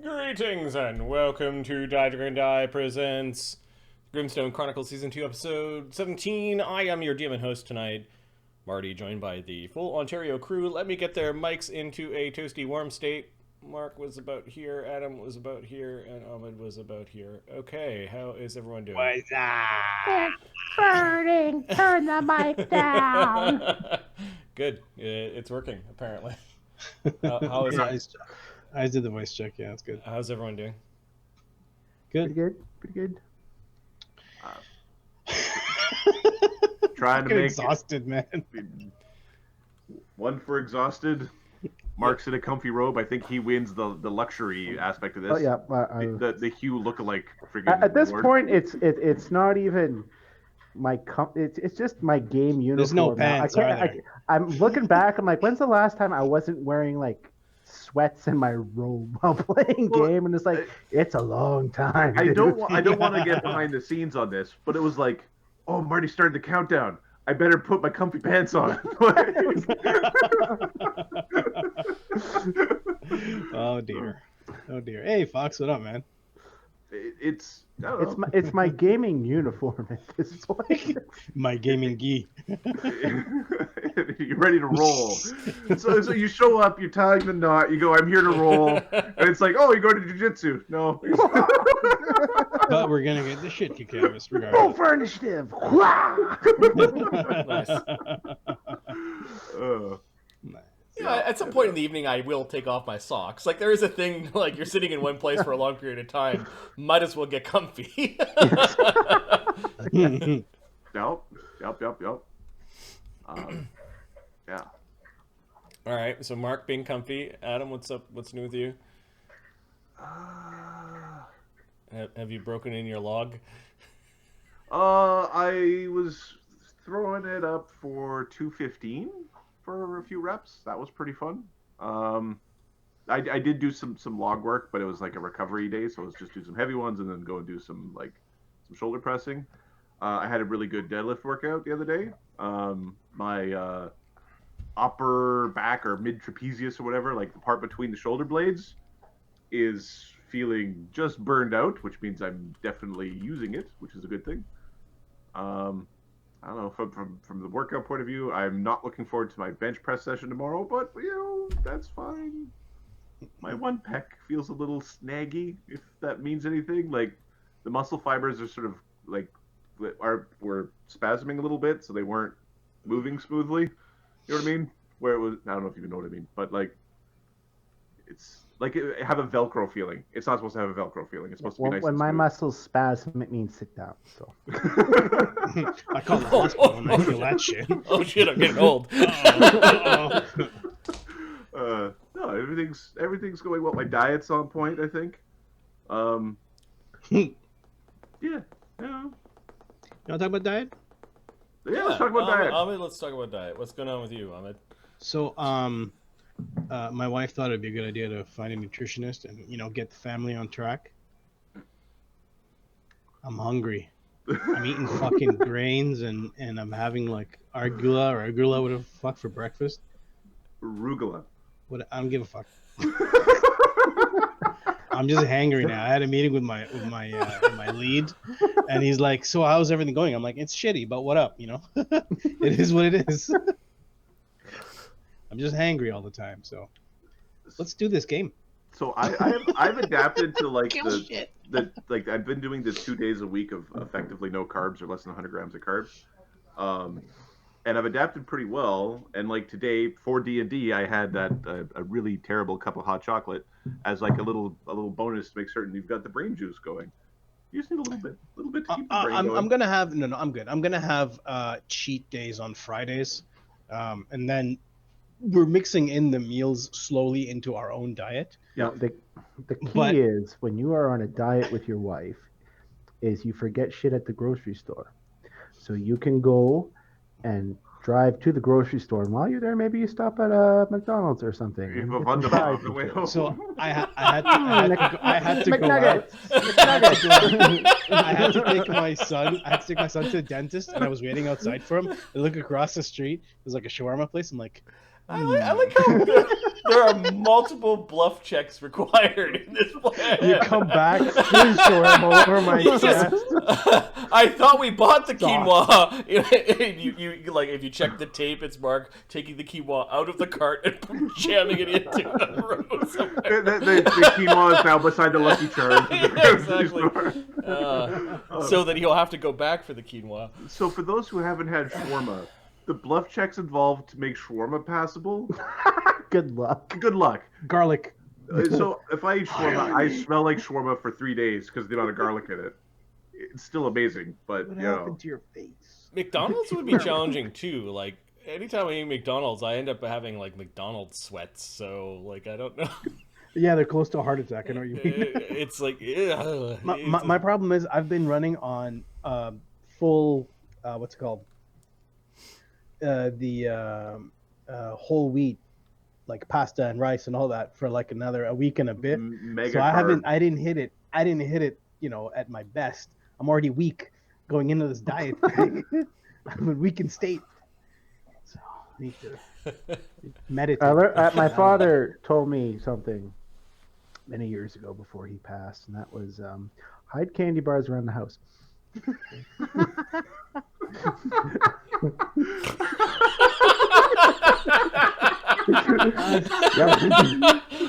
Greetings and welcome to Die Dragon Die presents Grimstone Chronicles Season 2 Episode 17. I am your DM and host tonight, Marty, joined by the full Ontario crew. Let me get their mics into a toasty warm state. Mark was about here, Adam was about here, and Ahmed was about here. Okay, how is everyone doing? It's burning! Turn the mic down! Good. It's working, apparently. How is it? I did the voice check. Yeah, it's good. How's everyone doing? Good. Pretty good. Trying to make exhausted, man. One for exhausted. Mark's in a comfy robe. I think he wins the luxury aspect of this. Oh yeah, the Hugh lookalike friggin' at this reward. point, it's not even my it's just my game uniform. There's no now. pants, are there? I'm looking back. I'm like, when's the last time I wasn't wearing like sweats in my robe while playing game? And it's like, it's a long time. I don't want to get behind the scenes on this, but it was like, oh, Marty started the countdown. I better put my comfy pants on. Oh dear. Hey, Fox, what up, man? It's I don't know. It's my gaming uniform at this point. My gaming gi. You're ready to roll. So you show up, you're tying the knot, you go, I'm here to roll, and it's like, oh, you go to jiu-jitsu. No. But we're gonna get the shit kicked out of us Roll regardless. for initiative. Nice. Nice. Yeah, at some point in the evening, I will take off my socks. Like, there is a thing, like, you're sitting in one place for a long period of time, might as well get comfy. Yep. Yeah. All right, so Mark being comfy. Adam, what's up? What's new with you? Have you broken in your log? I was throwing it up for 215 for a few reps. That was pretty fun. I did do some log work, but it was like a recovery day, so I was just do some heavy ones and then go and do some shoulder pressing. I had a really good deadlift workout the other day. My upper back or mid trapezius or whatever, like the part between the shoulder blades, is feeling just burned out, which means I'm definitely using it, which is a good thing. I don't know, from the workout point of view, I'm not looking forward to my bench press session tomorrow, but, that's fine. My one pec feels a little snaggy, if that means anything. Like, the muscle fibers are sort of, were spasming a little bit, so they weren't moving smoothly. You know what I mean? Where it was, I don't know if you even know what I mean, but, it's like it have a Velcro feeling. It's not supposed to have a Velcro feeling. It's supposed to be nice. When and my smooth. muscles spasm, it means sit down. So I call the hospital when I feel that shit. Oh shit, I'm getting old. No, everything's going well. My diet's on point, I think. Yeah. You want to talk about diet? Yeah, let's talk about diet. Ahmed, let's talk about diet. What's going on with you, Ahmed? So, my wife thought it'd be a good idea to find a nutritionist and, get the family on track. I'm hungry. I'm eating fucking grains and I'm having arugula, whatever the fuck, for breakfast. Arugula. I don't give a fuck. I'm just hangry now. I had a meeting with my lead, and he's like, "So how's everything going?" I'm like, "It's shitty, but what up? It is what it is." I'm just hangry all the time, so let's do this game. So I've adapted to I've been doing this 2 days a week of effectively no carbs or less than 100 grams of carbs, and I've adapted pretty well. And like today for D&D, I had that a really terrible cup of hot chocolate as like a little bonus to make certain you've got the brain juice going. You just need a little bit to keep the brain going. I'm gonna have I'm good. I'm gonna have cheat days on Fridays, and then we're mixing in the meals slowly into our own diet. Yeah. The key is when you are on a diet with your wife, is you forget shit at the grocery store, so you can go and drive to the grocery store, and while you're there, maybe you stop at a McDonald's or something. You have a fun on the way home. So I had to go out. I had to take my son to the dentist, and I was waiting outside for him. I look across the street. There's like a shawarma place. I'm like, I like how there are multiple bluff checks required in this plan. You come back, here's shawarma over my chest. I thought we bought the quinoa. you like if you check the tape, it's marked taking the quinoa out of the cart and jamming it into the road somewhere. The quinoa is now beside the Lucky Charms. Exactly. So that he'll have to go back for the quinoa. So for those who haven't had shawarma, the bluff checks involved to make shawarma passable. Good luck. Good luck. Garlic. So if I eat shawarma, I smell like shawarma for 3 days because of the amount of garlic in it. It's still amazing, but What you know. happened to your face? McDonald's would be challenging too. Like anytime I eat McDonald's, I end up having like McDonald's sweats. So like I don't know. Yeah, they're close to a heart attack. I know what you mean. It's like My problem is I've been running on full what's it called? The whole wheat, like pasta and rice and all that for like a week and a bit. Mega So carb. I didn't hit it, you know, at my best. I'm already weak going into this diet thing. I'm in weakened state. So I need to meditate. My father told me something many years ago before he passed, and that was hide candy bars around the house.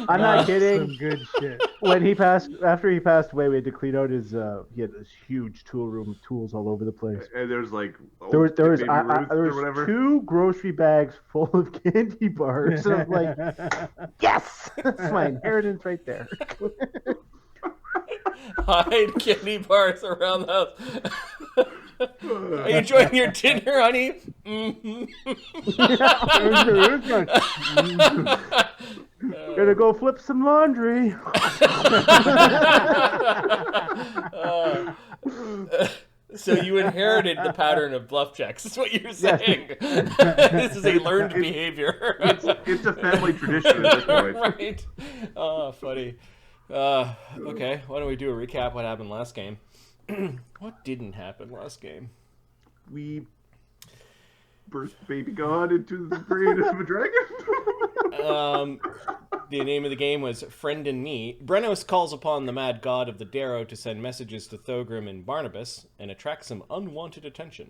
I'm not kidding. Some good shit. After he passed away, we had to clean out his. He had this huge tool room with tools all over the place. And there's like There was Baby Ruth or was whatever. 2 grocery bags full of candy bars. And I'm like, yes, that's my inheritance right there. hide candy bars around the house. Are you enjoying your dinner, honey? Gonna go flip some laundry. So you inherited the pattern of bluff checks, is what you're saying. This is a learned behavior. It's a family tradition at this point. Right. Oh, funny. Okay, why don't we do a recap what happened last game? What didn't happen last game? We burst baby god into the brain of a dragon. The name of the game was Friend and Me. Brenos calls upon the mad god of the Darrow to send messages to Thogrim and Barnabas and attract some unwanted attention.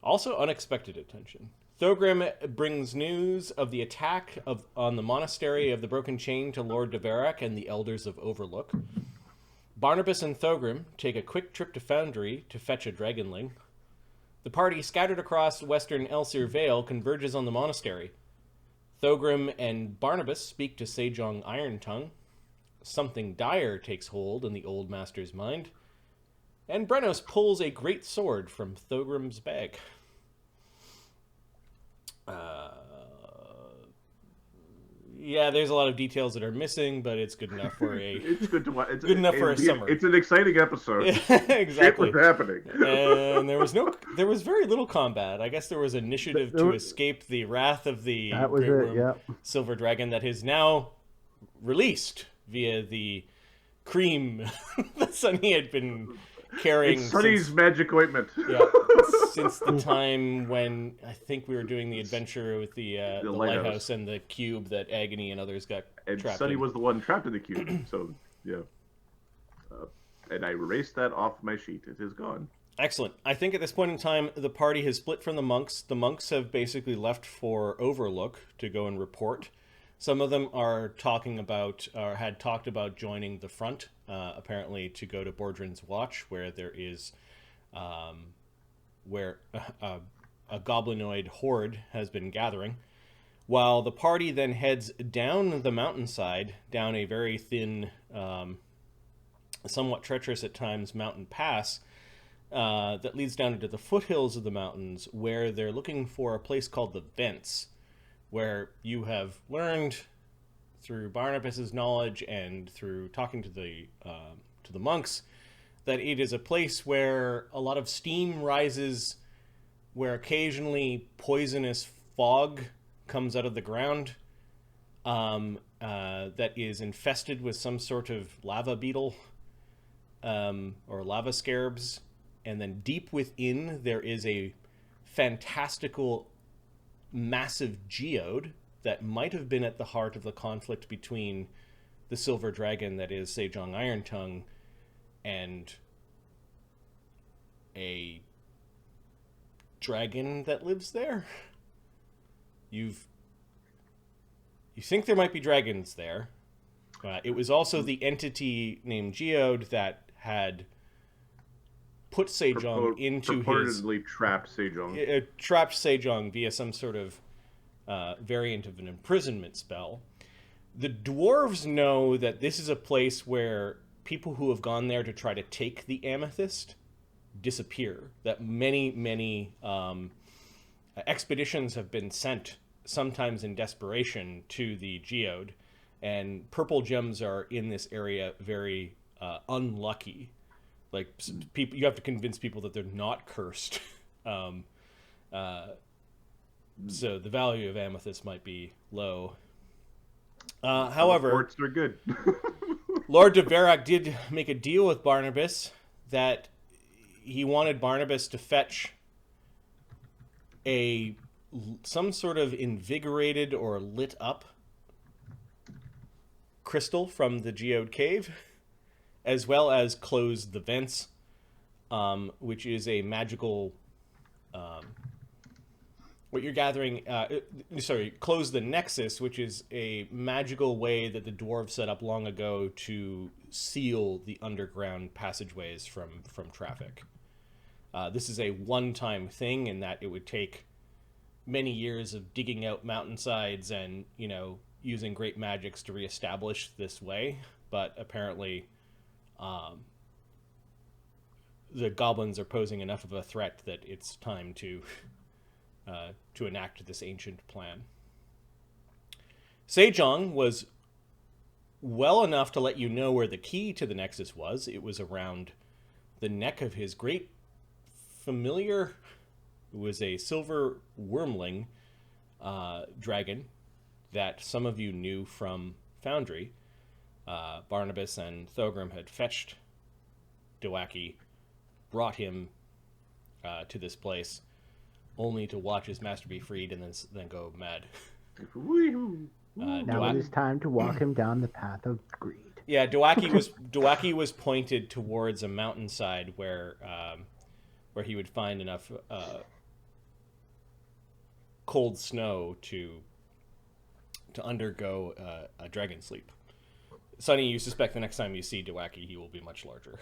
Also unexpected attention. Thogrim brings news of the attack on the Monastery of the Broken Chain to Lord Deverak and the Elders of Overlook. Barnabas and Thogrim take a quick trip to Foundry to fetch a dragonling. The party, scattered across western Elsir Vale, converges on the monastery. Thogrim and Barnabas speak to Sejong Irontongue. Something dire takes hold in the old master's mind. And Brenos pulls a great sword from Thogrim's bag. Yeah, there's a lot of details that are missing, but it's good enough for a It's good to watch. It's good enough for a summer. It's an exciting episode. Exactly. Shit was happening. And there was very little combat. I guess there was initiative to escape the wrath of the That was Grey it. Worm Yeah. Silver Dragon that is now released via the cream that Sunny had been carrying. It's Sunny's magic ointment. Since the time when I think we were doing the adventure with the lighthouse and the cube that Agony and others got And trapped Sunny in. was the one trapped in the cube. So, yeah. And I erased that off my sheet. It is gone. Excellent. I think at this point in time, the party has split from the monks. The monks have basically left for Overlook to go and report. Some of them are talking about, or had talked about joining the front, apparently to go to Bordrin's Watch, where there is, where a goblinoid horde has been gathering. While the party then heads down the mountainside, down a very thin, somewhat treacherous at times mountain pass, that leads down into the foothills of the mountains, where they're looking for a place called the Vents, where you have learned through Barnabas's knowledge and through talking to the monks that it is a place where a lot of steam rises, where occasionally poisonous fog comes out of the ground, that is infested with some sort of lava beetle or lava scarabs, and then deep within there is a fantastical massive geode that might have been at the heart of the conflict between the silver dragon that is Sejong Irontongue and a dragon that lives there. You think there might be dragons there. It was also the entity named Geode that had put Sejong into purportedly trapped Sejong. Trapped Sejong via some sort of variant of an imprisonment spell. The dwarves know that this is a place where people who have gone there to try to take the amethyst disappear. That many expeditions have been sent, sometimes in desperation, to the geode, and purple gems are in this area very unlucky. Like, people, you have to convince people that they're not cursed. So the value of amethyst might be low. However, Reports are good. Lord de Verac did make a deal with Barnabas that he wanted Barnabas to fetch some sort of invigorated or lit up crystal from the geode cave, as well as close the vents, which is a magical... what you're gathering... close the Nexus, which is a magical way that the dwarves set up long ago to seal the underground passageways from traffic. This is a one-time thing in that it would take many years of digging out mountainsides and, using great magics to reestablish this way, but apparently the goblins are posing enough of a threat that it's time to enact this ancient plan. Sejong was well enough to let you know where the key to the Nexus was. It was around the neck of his great familiar, who was a silver wormling dragon that some of you knew from Foundry. Barnabas and Thogrim had fetched Dewaki, brought him to this place, only to watch his master be freed and then go mad. Now it is time to walk him down the path of greed. Yeah, Dewaki was pointed towards a mountainside where he would find enough cold snow to undergo a dragon sleep. Sonny, you suspect the next time you see Dewaki, he will be much larger.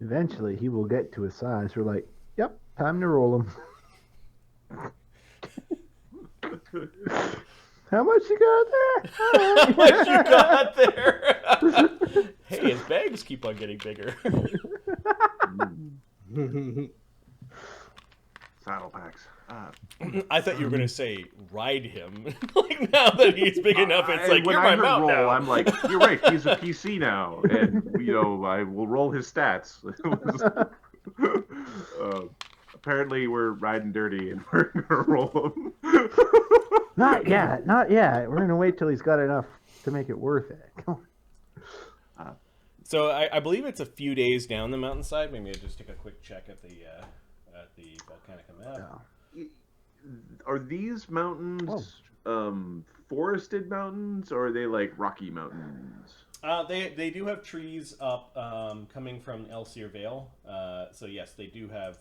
Eventually, he will get to a size where, like, yep, time to roll him. How much you got there? How much you got there? Hey, his bags keep on getting bigger. Saddle packs. I thought you were going to say ride him. Like, now that he's big enough, it's like, when you're I my mount roll, now. I'm like, you're right, he's a PC now. And, I will roll his stats. Apparently, we're riding dirty and we're going to roll him. Not yet. We're going to wait till he's got enough to make it worth it. Come on. So I believe it's a few days down the mountainside. Maybe I'll just take a quick check at the Volcanica map. No. Are these mountains forested mountains, or are they like rocky mountains? They do have trees up coming from Elsier Vale. So yes, they do have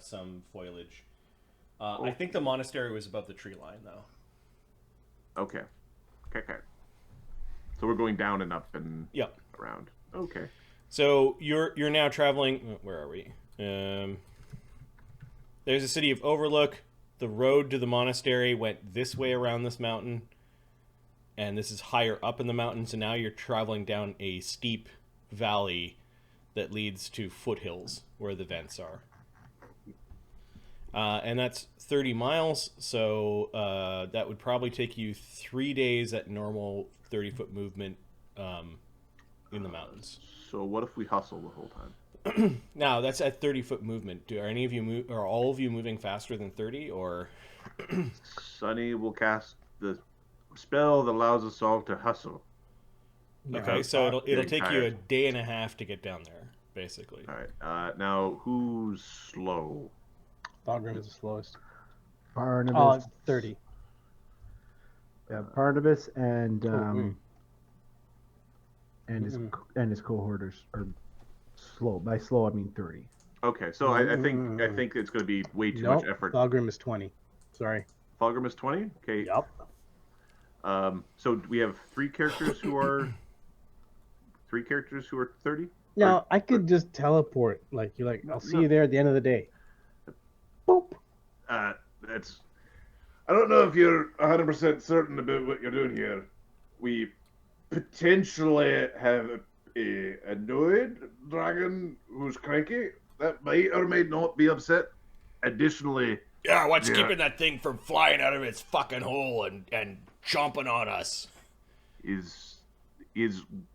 some foliage. I think the monastery was above the tree line, though. Okay. So we're going down and up and Yep. around. Okay. So you're now traveling. Where are we? There's a city of Overlook. The road to the monastery went this way around this mountain, and this is higher up in the mountain. So now you're traveling down a steep valley that leads to foothills where the vents are. And that's 30 miles, so that would probably take you 3 days at normal 30-foot movement in the mountains. So what if we hustle the whole time? Now, that's at 30-foot movement. Are all of you moving faster than 30, or? Sunny will cast the spell that allows us all to hustle. Okay, so it'll take you a day and a half to get down there, basically. All right. Now, who's slow? Thogrim is the slowest. Barnabas. 30. Yeah, Barnabas and mm. and his cohorters are slow. By slow, I mean 30. Okay, so I think it's going to be way too much effort. Fulgrim is 20. Sorry. Fulgrim is 20. Okay. Yep. So we have three characters who are 30. Now I could just teleport. Like you're like, I'll see you there at the end of the day. Boop. That's. I don't know if you're 100% certain about what you're doing here. We potentially have a annoyed dragon who's cranky that might or may not be upset. Additionally, yeah, what's keeping that thing from flying out of its fucking hole and chomping on us? Is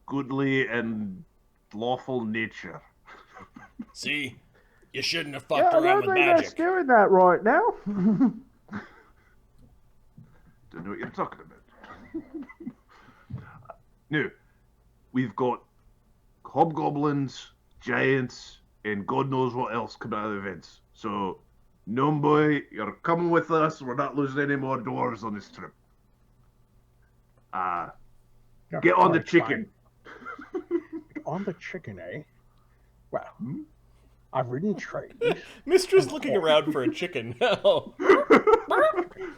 goodly and lawful nature. See, you shouldn't have fucked around with magic. magic. Doing that right now. Don't know what you're talking about. No, we've got hobgoblins, giants, and God knows what else coming out of the events. So, Gnome Boy, you're coming with us. We're not losing any more dwarves on this trip. Get on the chicken. On the chicken, eh? Well, I've ridden trains. Mistress looking around for a chicken. Oh.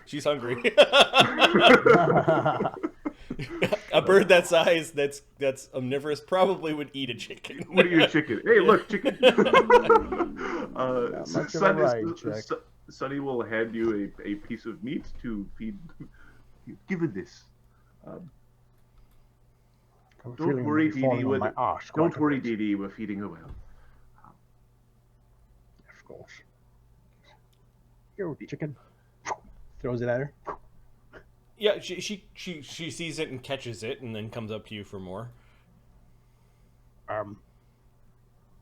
She's hungry. A bird that size that's omnivorous probably would eat a chicken. Would eat a chicken. Hey, look, chicken. Sonny will hand you a piece of meat to feed. Give it this. Don't worry, Dee Dee. Don't worry, Dee Dee. We're feeding her well. Of course. Here, chicken. Throws it at her. Yeah, she sees it and catches it, and then comes up to you for more.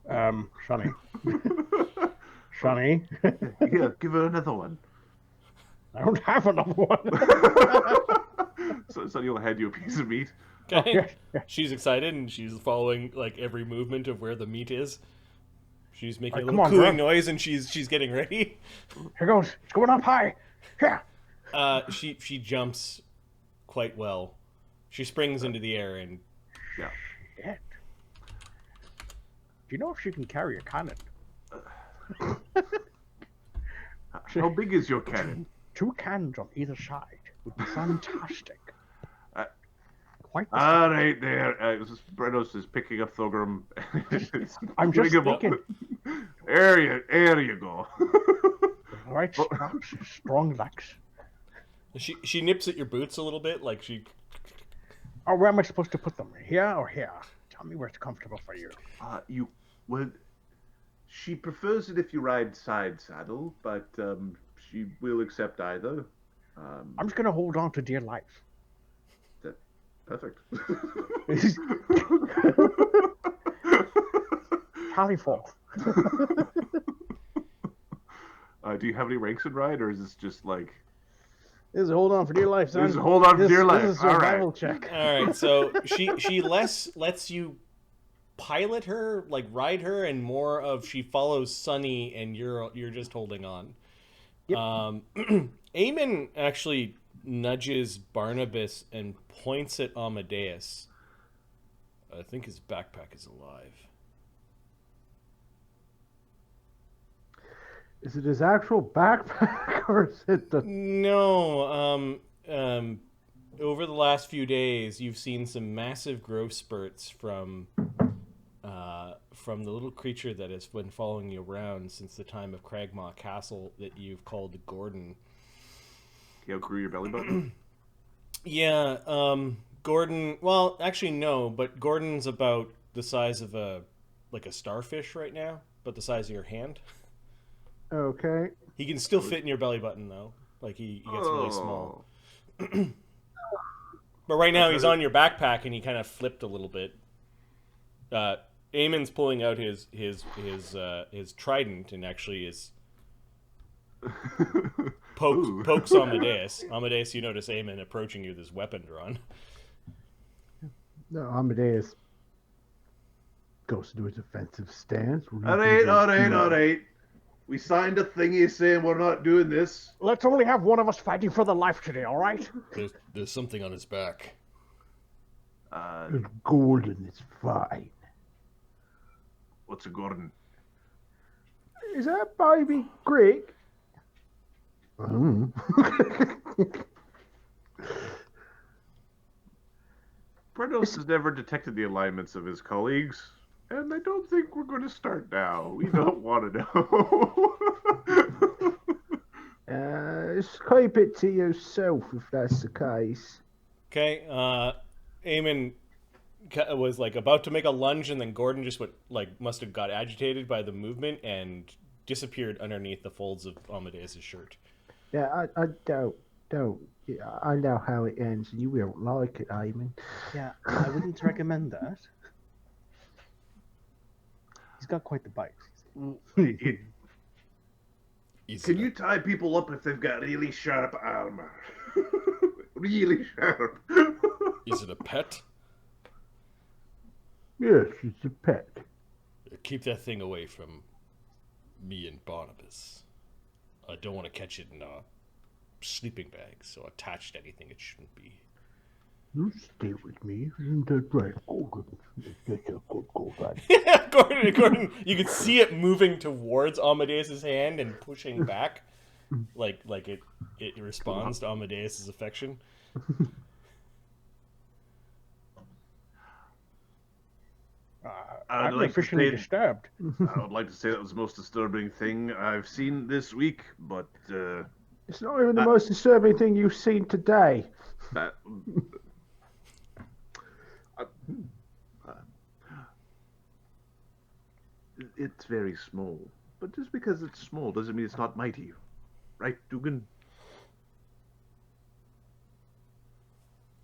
Sonny. Sonny. Yeah, give her another one. I don't have another one. So you'll hand you a piece of meat. Okay. Yeah. She's excited and she's following like every movement of where the meat is. She's making a little cooing noise and she's getting ready. Here goes. It's going up high. Here. She jumps quite well. She springs into the air and yeah. Shit. Do you know if she can carry a cannon? How big is your cannon? 2 cannons on either side would be fantastic. All right, there. Brenos is picking up Thogrum. I'm just thinking. There you go. Right, strong legs. She nips at your boots a little bit, like she. Oh, where am I supposed to put them? Here or here? Tell me where it's comfortable for you. She prefers it if you ride side saddle, but she will accept either. I'm just gonna hold on to dear life. Perfect. Tally forth. Do you have any ranks in ride, or is this just like? This is hold on for dear life, son. This is hold on for dear life. This is a survival check. All right, so she lets you pilot her, like ride her, and more of she follows Sunny, and you're just holding on. Yep. Eamon actually nudges Barnabas and points at Amadeus. I think his backpack is alive. Is it his actual backpack or is it the... No, over the last few days, you've seen some massive growth spurts from the little creature that has been following you around since the time of Cragmaw Castle that you've called Gordon. He outgrew your belly button? Yeah, Gordon, well, actually no, but Gordon's about the size of a starfish right now, but the size of your hand. Okay. He can still fit in your belly button, though. Like, he gets really small. But right now, he's on your backpack, and he kind of flipped a little bit. Eamon's pulling out his trident, and actually is pokes Amadeus. Amadeus, you notice Eamon approaching you with his weapon drawn. No, Amadeus goes into a defensive stance. All right. We signed a thingy saying we're not doing this. Let's only have one of us fighting for the life today, all right? There's something on his back. It's golden. It's fine. What's a Gordon? Is that baby Greg? Bredos has never detected the alignments of his colleagues, and I don't think we're going to start now. We don't want to know. Keep it to yourself if that's the case. Okay, Eamon was like about to make a lunge, and then Gordon just must have got agitated by the movement and disappeared underneath the folds of Amadeus' shirt. Yeah, I don't. Yeah, I know how it ends, and you won't like it, Eamon. Yeah, I wouldn't recommend that. He's got quite the bite. Can you tie people up if they've got really sharp armor? Really sharp. Is it a pet? Yes, it's a pet. Keep that thing away from me and Barnabas. I don't want to catch it in a sleeping bag, so attached to anything it shouldn't be. You stay with me, isn't that right, Gordon? That's a good Gordon. Yeah, Gordon, you could see it moving towards Amadeus' hand and pushing back, like it responds to Amadeus' affection. I'm officially disturbed. I would like to say that was the most disturbing thing I've seen this week, but It's not even the most disturbing thing you've seen today. that, it's very small. But just because it's small doesn't mean it's not mighty. Right, Dugan?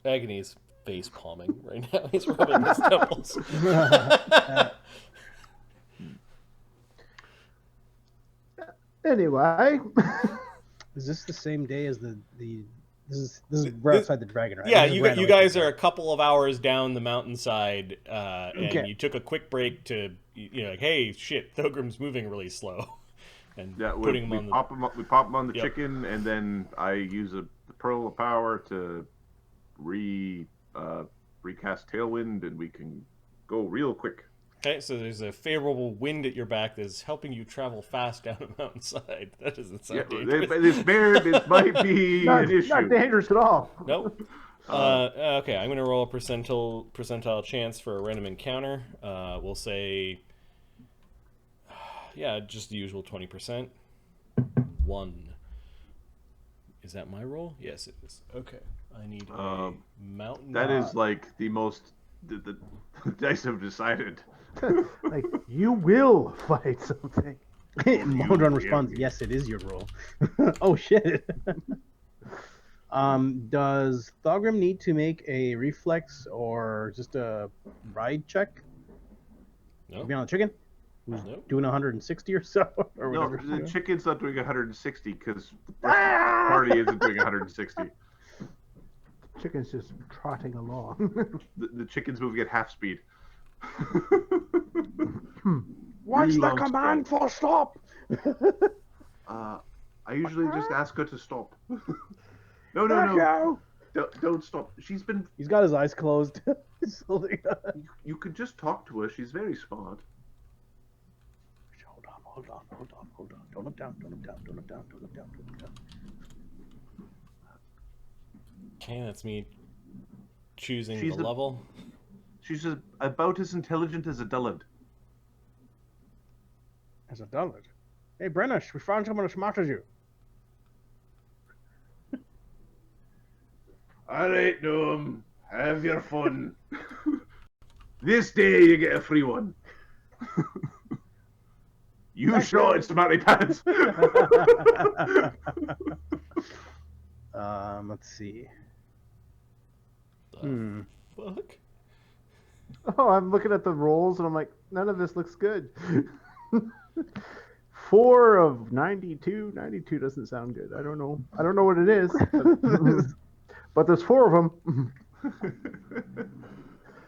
Agony's face palming right now. He's rubbing his temples. Anyway. Is this the same day as the this is we're outside the dragon, right? Yeah, This is you right guys away. are a couple of hours down the mountainside, and Okay. you took a quick break to, like, hey, shit, Thogrim's moving really slow, and Yeah, putting we him on the. we pop him on the Yep. chicken, and then I use the pearl of power to recast Tailwind, and we can go real quick. Okay, so there's a favorable wind at your back that's helping you travel fast down a mountainside. That doesn't sound dangerous. This might be Not, an issue. not dangerous at all. Nope. Okay, I'm gonna roll a percentile chance for a random encounter. We'll say, yeah, just the usual 20%. 1. Is that my roll? Yes, it is. Okay, I need a mountain. That is like the most. The dice have decided. Like, you will fight something. Modron responds, "Yes, it is your role." Oh shit. Does Thogrim need to make a reflex or just a ride check? No. To be on the chicken? Who's Nope. doing 160 or so? Or No, whatever. the chicken's not doing 160 because the party isn't doing 160. Chicken's just trotting along. The chicken's moving at half speed. What's Really the long command for stop? I usually just ask her to stop. No, don't stop. She's been. He's got his eyes closed. He's holding You could just talk to her. She's very smart. Hold on. Don't look down. Don't look down. Okay, that's me choosing She's the a- level. She's about as intelligent as a dullard. As a dullard. Hey, Brennish, we found someone as smart as you. All right, Gnome. Have your fun. This day you get a free one. You sure it's smarty pants? Let's see. Fuck. Oh, I'm looking at the rolls and I'm like, none of this looks good. 4 of 92. 92 doesn't sound good. I don't know what it is. But there's 4 of them.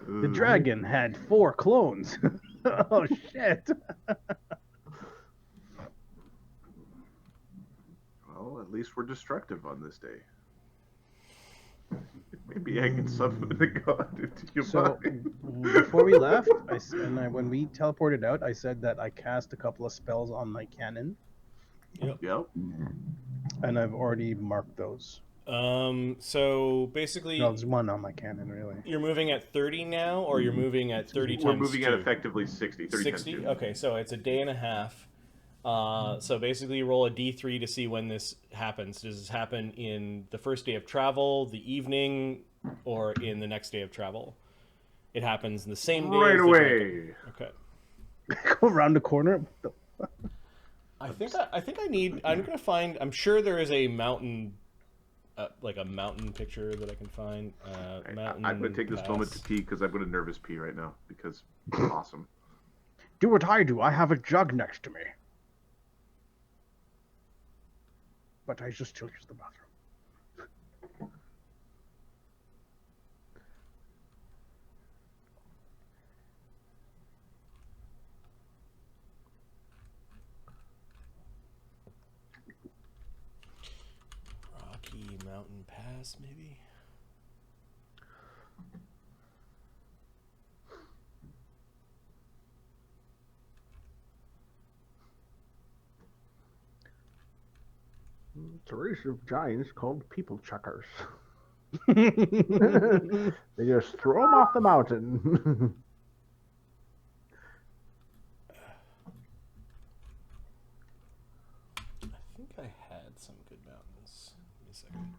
The dragon had 4 clones. Oh shit. at least we're destructive on this day. Maybe I can summon the god into your So mind. before we left, when we teleported out, I said that I cast a couple of spells on my cannon, Yep. and I've already marked those. So basically, No, there's one on my cannon, really. you're moving at 30 now, or you're moving at 30 We're times moving 2? at effectively 60. 30 times 60? 2. Okay, so it's a day and a half. So basically, you roll a d3 to see when this happens. Does this happen in the first day of travel, the evening, or in the next day of travel? It happens in the same day. Right as the away. dragon. Okay. Go around the corner. I think I need. I'm gonna find. I'm sure there is a mountain, like a mountain picture that I can find. Mountain I'm going to take this pass. moment to pee because I've got a nervous pee right now because it's awesome. Do what I do. I have a jug next to me. But I just still use the bathroom. Rocky Mountain Pass, maybe. It's a race of giants called people chuckers. Hmm. They just throw them off the mountain. I think I had some good mountains. Give me a second.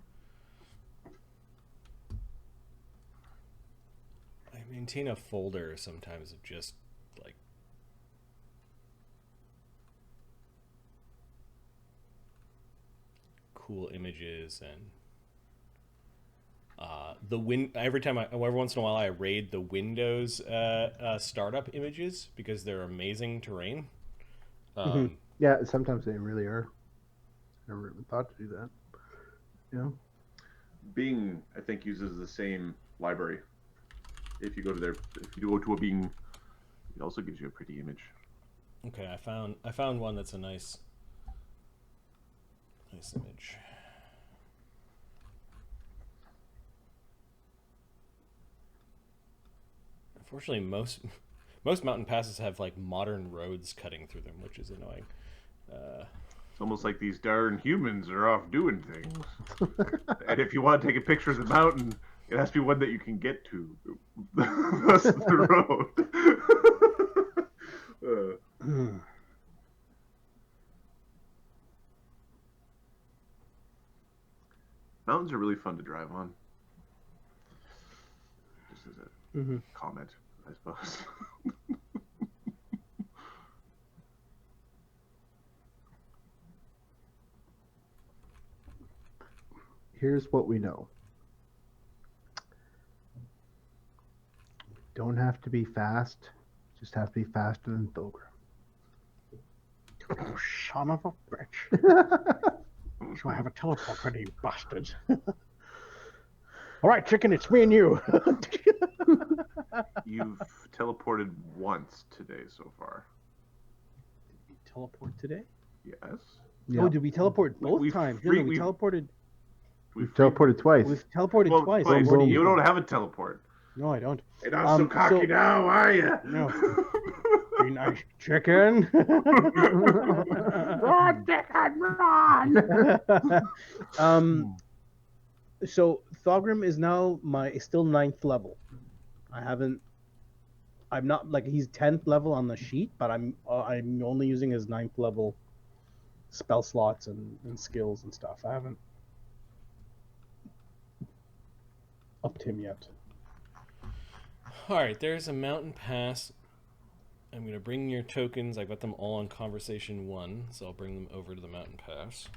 I maintain a folder sometimes of just like cool images and every once in a while I raid the Windows startup images because they're amazing terrain. Yeah, sometimes they really are. Never even thought to do that. Yeah. Bing, I think, uses the same library. If you go to go to a Bing, it also gives you a pretty image. Okay, I found one that's a nice image. Unfortunately, most mountain passes have like modern roads cutting through them, which is annoying. It's almost like these darn humans are off doing things. And if you want to take a picture of the mountain, it has to be one that you can get to. That's the road. Mountains are really fun to drive on. Just as a comment, I suppose. Here's what we know. Don't have to be fast. Just have to be faster than Thogrim. Oh, son of a bitch. So I have a teleport ready, you bastard. All right, chicken, it's me and you. You've teleported once today so far. Did we teleport today? Yes. Yeah. Oh, did we teleport both we've times? free- No, we we've- teleported. We've teleported twice. We've teleported Well, twice. twice. What do You don't have a teleport. No, I don't. You're not so cocky now, are you? No. Be nice, chicken. Run, chicken, run! So Thogrim is now still 9th level. I'm not like he's 10th level on the sheet, but I'm only using his 9th level spell slots and skills and stuff. I haven't upped him yet. All right, there's a mountain pass. I'm going to bring your tokens. I've got them all on conversation 1, so I'll bring them over to the mountain pass.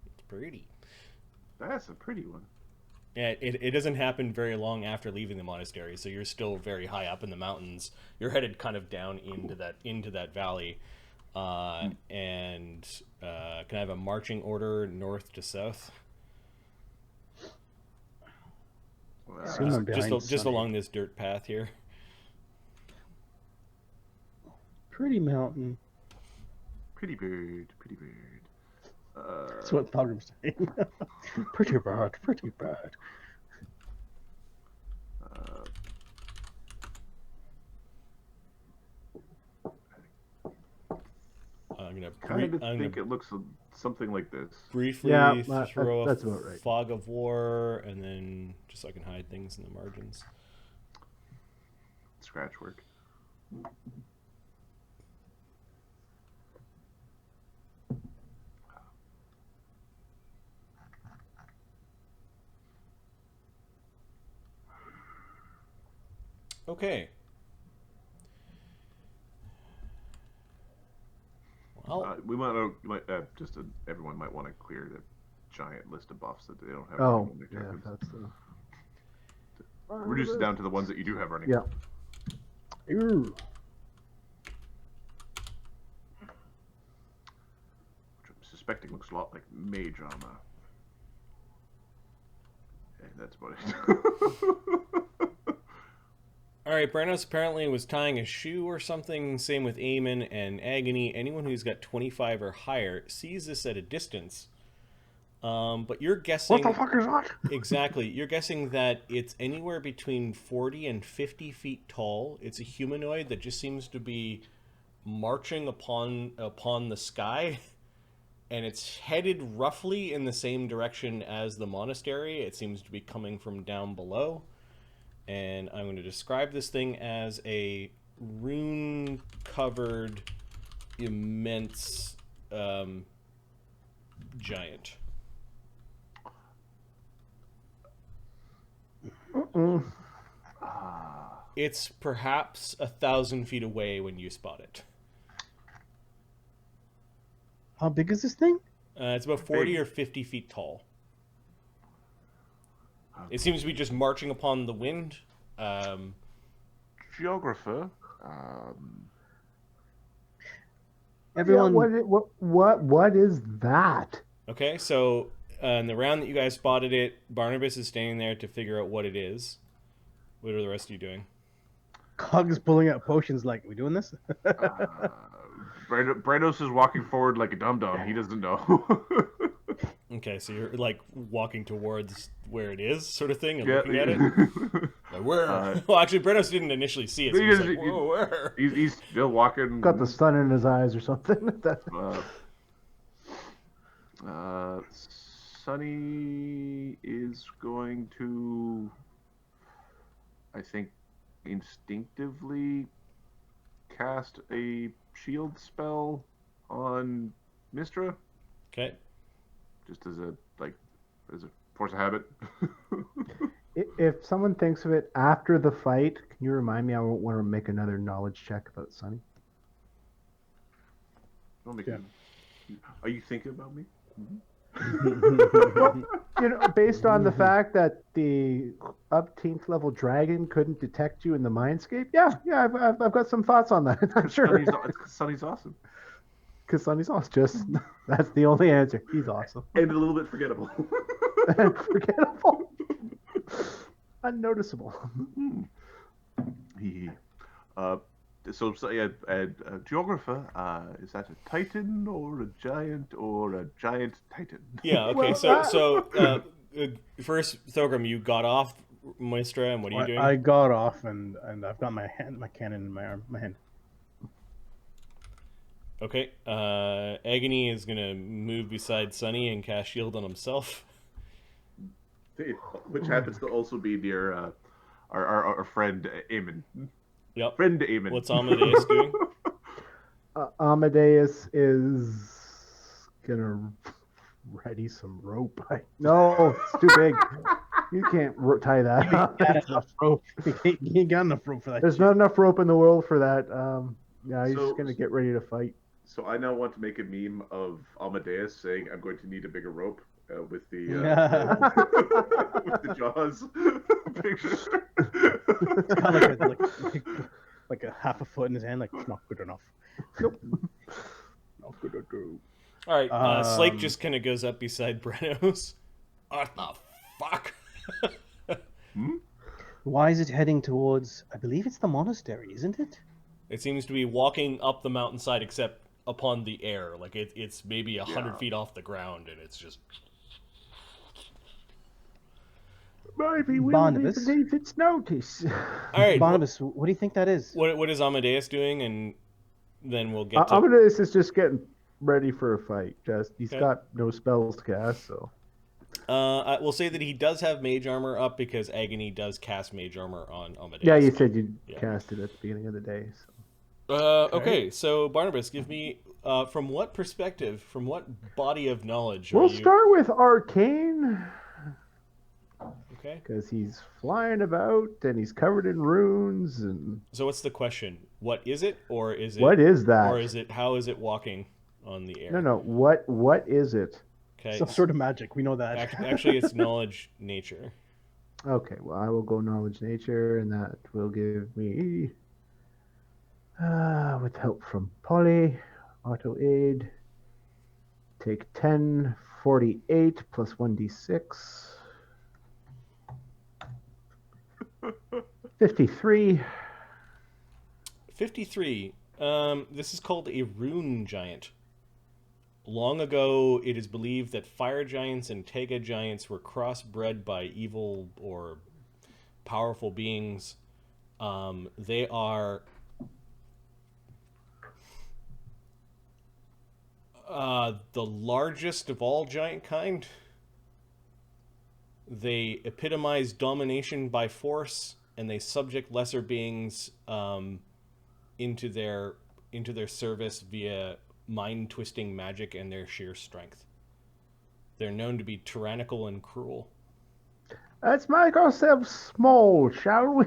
It's pretty. That's a pretty one. Yeah, it doesn't happen very long after leaving the monastery, so you're still very high up in the mountains. You're headed kind of down into that valley. Can I have a marching order north to south? Assume I'm behind Just Sunny. along this dirt path here. Pretty mountain. Pretty bird, pretty bird. That's what Pilgrim's saying. Pretty bad, pretty bad. Kind of think it looks something like this. Briefly throw that's about right. fog of war, and then just so I can hide things in the margins. Scratch work. Okay. Well, We might everyone might want to clear the giant list of buffs that they don't have. Oh, in their yeah, tokens. that's the. Reduce it down to the ones that you do have running. Yeah. Ooh. Which I'm suspecting looks a lot like mage armor. And that's about it. all right, Branos apparently was tying a shoe or something. Same with Eamon and Agony. Anyone who's got 25 or higher sees this at a distance. But you're guessing... What the fuck is that? Exactly. You're guessing that it's anywhere between 40 and 50 feet tall. It's a humanoid that just seems to be marching upon the sky. And it's headed roughly in the same direction as the monastery. It seems to be coming from down below. And I'm going to describe this thing as a rune-covered, immense giant. It's perhaps 1,000 feet away when you spot it. How big is this thing? It's about 40 or 50 feet tall. It seems to be just marching upon the wind. Geographer. Everyone. Yeah, what is that? Okay, so in the round that you guys spotted it, Barnabas is standing there to figure out what it is. What are the rest of you doing? Cog's pulling out potions like, we doing this? Branos is walking forward like a dum-dum. He doesn't know. Okay, so you're like walking towards where it is, sort of thing, and Yeah. looking at it. Like, where? Well, actually, Branos didn't initially see it. So he's like, whoa, where? He's still walking. Got the sun in his eyes or something. Sunny is going to, I think, instinctively cast a shield spell on Mistra. Okay. Just as a force of habit. If someone thinks of it after the fight, can you remind me? I won't want to make another knowledge check about Sunny. Are you thinking about me? Based on the fact that the 18th level dragon couldn't detect you in the mindscape, I've got some thoughts on that. I'm sure. Sunny's awesome. Because Sunny's awesome. That's the only answer. He's awesome. And a little bit forgettable. Forgettable. Unnoticeable. Geographer, is that a titan or a giant titan? Yeah, okay, so first, Thogrim, you got off Moistra, and what are you doing? I got off, and I've got my cannon in my hand. Okay, Agony is going to move beside Sunny and cast shield on himself. Which happens to also be near our friend Eamon. Yep. Friend Eamon. What's Amadeus doing? Amadeus is gonna ready some rope. No, it's too big. You can't tie that up. You ain't got enough rope for that. There's not enough rope in the world for that. He's just gonna get ready to fight. So I now want to make a meme of Amadeus saying, "I'm going to need a bigger rope," with the with the Jaws picture. like a half a foot in his hand, like, not good enough. Nope. Not good enough. All right, Slake just kind of goes up beside Brenos. What the fuck? Why is it heading towards? I believe it's the monastery, isn't it? It seems to be walking up the mountainside, except upon the air. Like it's maybe 100 feet off the ground, and it's just. Maybe we'll Barnabas? be beneath its notice. All right, Barnabas, what do you think that is? what is Amadeus doing, and then we'll get to. Amadeus is just getting ready for a fight. He's Okay. got no spells to cast, so. I will say that he does have mage armor up because Agony does cast mage armor on Amadeus. Yeah, you said you Yeah. cast it at the beginning of the day. So. Okay, so Barnabas, give me from what perspective, from what body of knowledge are We'll you? start with Arcane, Okay. because he's flying about and he's covered in runes. And So what's the question? What is it, or is it? what is that? Or is it? How is it walking on the air? No. What is it? Okay. Some sort of magic. We know that. Actually, it's knowledge nature. Okay, well, I will go knowledge nature, and that will give me, with help from Polly, auto aid, take 10, 48 plus 1d6. 53. 53. This is called a rune giant. Long ago, it is believed that fire giants and taiga giants were crossbred by evil or powerful beings. They are the largest of all giant kind. They epitomize domination by force, and they subject lesser beings into their service via mind-twisting magic and their sheer strength. They're known to be tyrannical and cruel. Let's make ourselves small, shall we?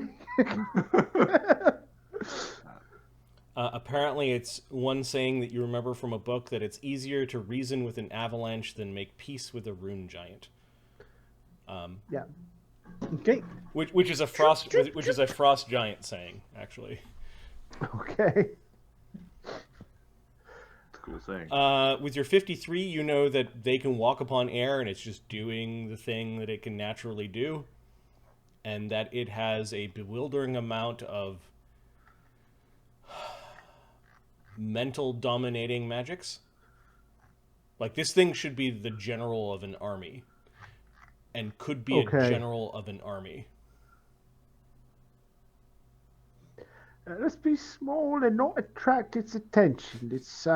Apparently, it's one saying that you remember from a book that it's easier to reason with an avalanche than make peace with a rune giant. Yeah. Okay. Which is a frost giant saying, actually. Okay. It's a cool saying. With your 53, you know that they can walk upon air, and it's just doing the thing that it can naturally do, and that it has a bewildering amount of mental dominating magics. Like, this thing should be the general of an army, and could be a general of an army. Let's be small and not attract its attention. It's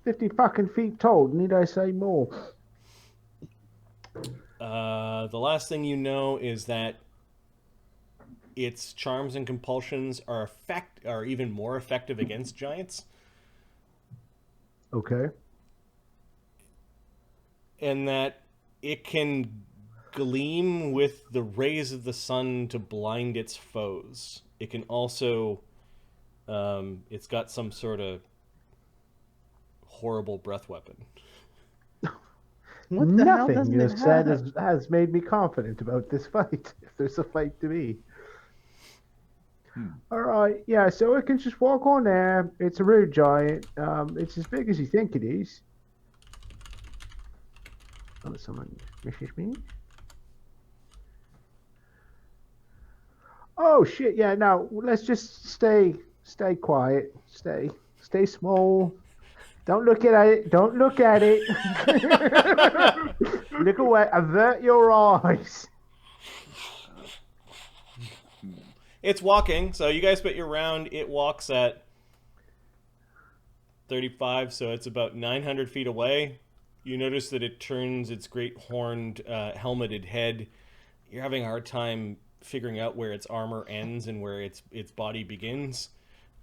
50 fucking feet tall. Need I say more? The last thing you know is that its charms and compulsions are even more effective against giants. Okay. And that it can gleam with the rays of the sun to blind its foes. It can also, it's got some sort of horrible breath weapon. What the hell Nothing doesn't you it have said have? has made me confident about this fight. If there's a fight to be. All right, yeah. So it can just walk on there. It's a rude giant. It's as big as you think it is. Oh, someone message me. Oh shit! Yeah, no. Let's just stay quiet. Stay small. Don't look at it. Don't look at it. Look away. Avert your eyes. It's walking, so you guys split your round. It walks at 35, so it's about 900 feet away. You notice that it turns its great horned, helmeted head. You're having a hard time figuring out where its armor ends and where its body begins.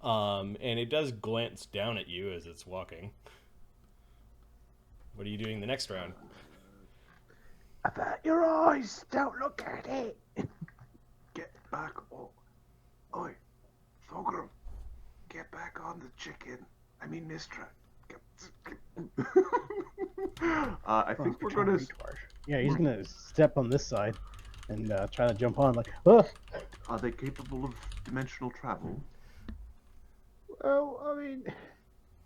And it does glance down at you as it's walking. What are you doing the next round? Avert your eyes. Don't look at it. Get back. Oi, Thogrum, get back on the chicken. I mean, Mistra. I think we're going to... Yeah, he's gonna step on this side and try to jump on. Like, oh, Are they capable of dimensional travel? Well, I mean,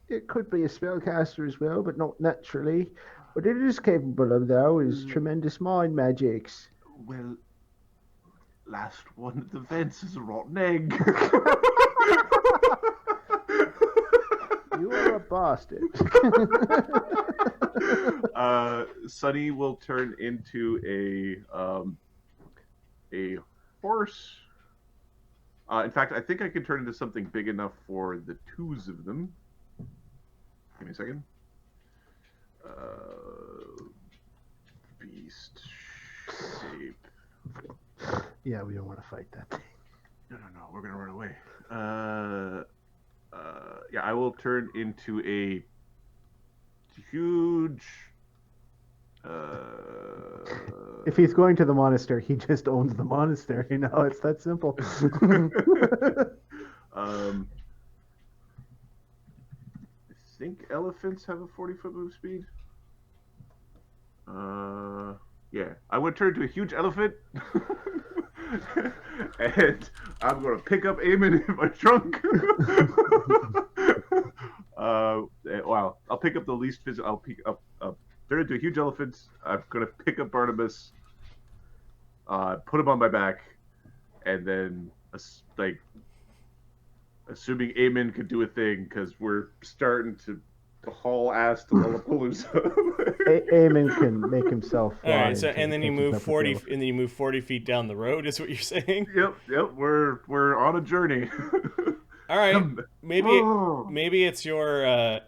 it could be a spellcaster as well, but not naturally. What it is capable of, though, is tremendous mind magics. Well, last one at the fence is a rotten egg. You are a bastard. Sunny will turn into a horse. In fact, I think I can turn into something big enough for the twos of them. Give me a second. Beast shape. Yeah, we don't want to fight that thing. No, we're gonna run away. Yeah, I will turn into a huge. If he's going to the monastery, he just owns the monastery now. It's that simple. I think elephants have a 40-foot move speed. Yeah, I would turn to a huge elephant, and I'm gonna pick up Eamon in my trunk. Wow, I'll pick up the least physical. I'll pick up. Turn into a huge elephant. I'm gonna pick up Barnabas, put him on my back, and then assuming Eamon could do a thing, because we're starting to haul ass to Lollapalooza. Eamon can make himself fly. All right, so and then you catches move up with 40, the and then you move 40 feet down the road. Is what you're saying? Yep. We're on a journey. All right, maybe it's your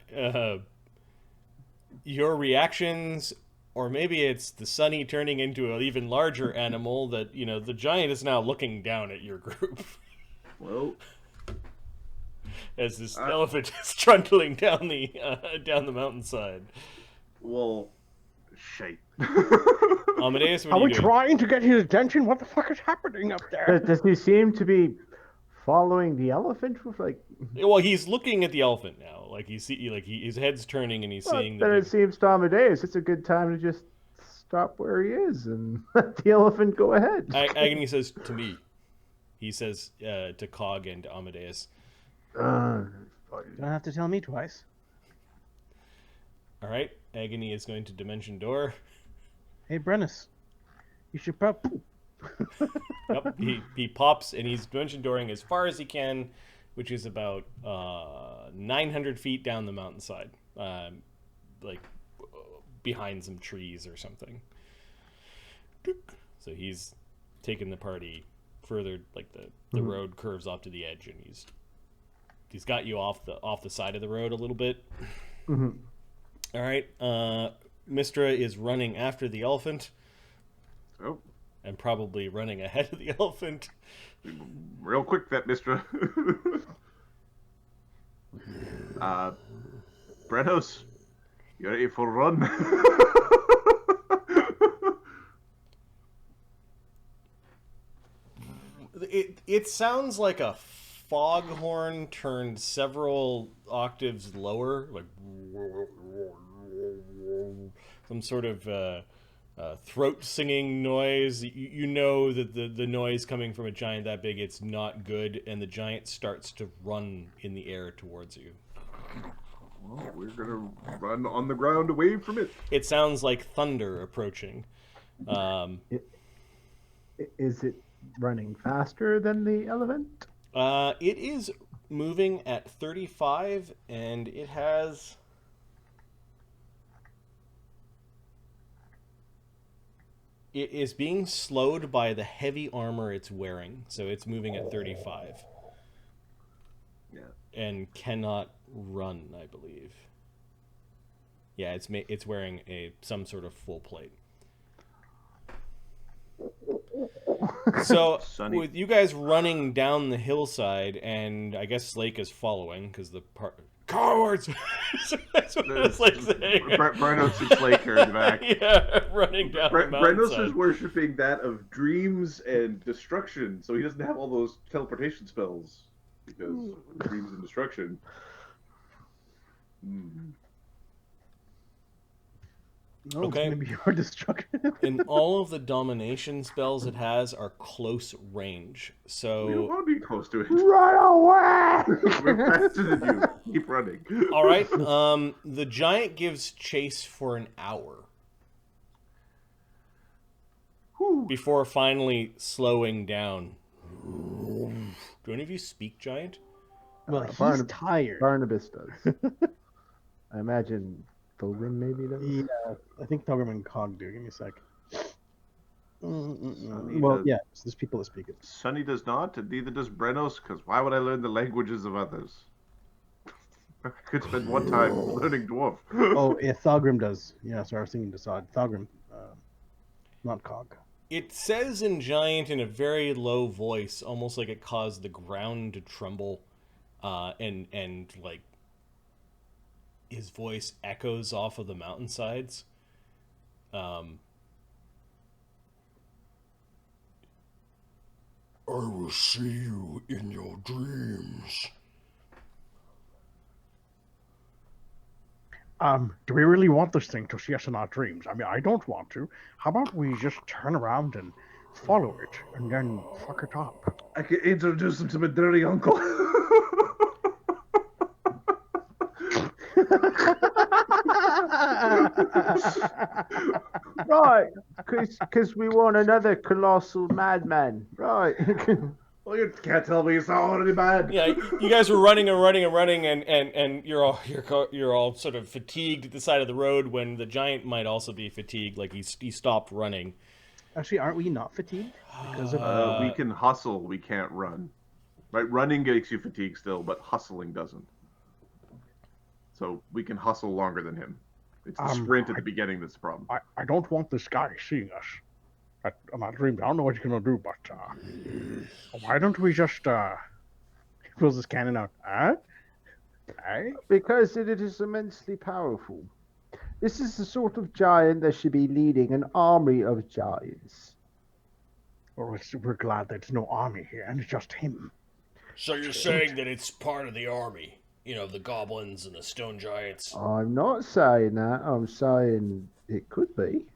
reactions, or maybe it's the Sunny turning into an even larger animal that the giant is now looking down at your group. Well, as this elephant is trundling down the mountainside. Well, shite. Amadeus, what Are are you we doing? trying to get his attention? What the fuck is happening up there? Does he seem to be following the elephant with Well, he's looking at the elephant now. Like his head's turning and he's seeing the. Then it seems to Amadeus it's a good time to just stop where he is and let the elephant go ahead. Agony says to me. He says to Cog and to Amadeus. You don't have to tell me twice. All right, Agony is going to Dimension Door. Hey, Brennus, you should probably. Yep, he pops and he's Dimension Dooring as far as he can, which is about 900 feet down the mountainside, like behind some trees or something. So he's taken the party further, like the road curves off to the edge, and he's got you off the side of the road a little bit. Mm-hmm. All right, Mistra is running after the elephant. Oh. And probably running ahead of the elephant. Real quick, that Mistra. Brenos, you ready for a run? It sounds like a foghorn turned several octaves lower, like some sort of throat singing noise. You know that the noise coming from a giant that big, it's not good, and the giant starts to run in the air towards you. Well, we're gonna run on the ground away from it. It sounds like thunder approaching. Is it running faster than the elephant? It is moving at 35, and it has... It is being slowed by the heavy armor it's wearing, so it's moving at 35. Yeah. And cannot run, I believe. Yeah, it's wearing some sort of full plate. So, Sunny. with you guys running down the hillside, and I guess Slake is following, because the cowards! That's what it's like saying. Brenos and Slake are in the back. Yeah, running down the mountainside. Brenos is worshipping that of dreams and destruction, so he doesn't have all those teleportation spells. Because dreams and destruction. No, Okay. It's gonna be your destruction. And all of the domination spells it has are close range. We don't So, want to be close to it. Run away! We're faster than you. Keep running. all right. The giant gives chase for an hour. Whew. before finally slowing down. Do any of you speak giant? Well, he's Barnab- tired. Barnabas does. I imagine Thogrim maybe does. Yeah, I think Thogrim and Cog do. Give me a sec. Sonny Well, does. yeah, so there's people that speak it. Sonny does not, and neither does Brenos, because why would I learn the languages of others? I could spend one time learning dwarf. Oh, yeah, Thogrim does. Yeah, sorry, I was thinking Desaad. Thogrim, not Cog. It says in giant in a very low voice, almost like it caused the ground to tremble, and like his voice echoes off of the mountainsides. I will see you in your dreams. Do we really want this thing to see us in our dreams? I mean, I don't want to. How about we just turn around and follow it and then fuck it up? I could introduce him to my dirty uncle. Right, because we want another colossal madman. Right. Well, you can't tell me it's not already bad. Yeah, you guys were running and you're all sort of fatigued at the side of the road when the giant might also be fatigued. Like he stopped running. Actually, aren't we not fatigued? Because of We can hustle, we can't run. Right? Running makes you fatigue still, but hustling doesn't. So we can hustle longer than him. It's the sprint at the beginning that's the problem. I don't want this guy seeing us in our dreams. I don't know what he's gonna do, but why don't we just he pulls his cannon out. hey? Because it is immensely powerful. This is the sort of giant that should be leading an army of giants. Well, we're glad there's no army here, and it's just him. So you're saying that it's part of the army? You know, the goblins and the stone giants. I'm not saying that. I'm saying it could be.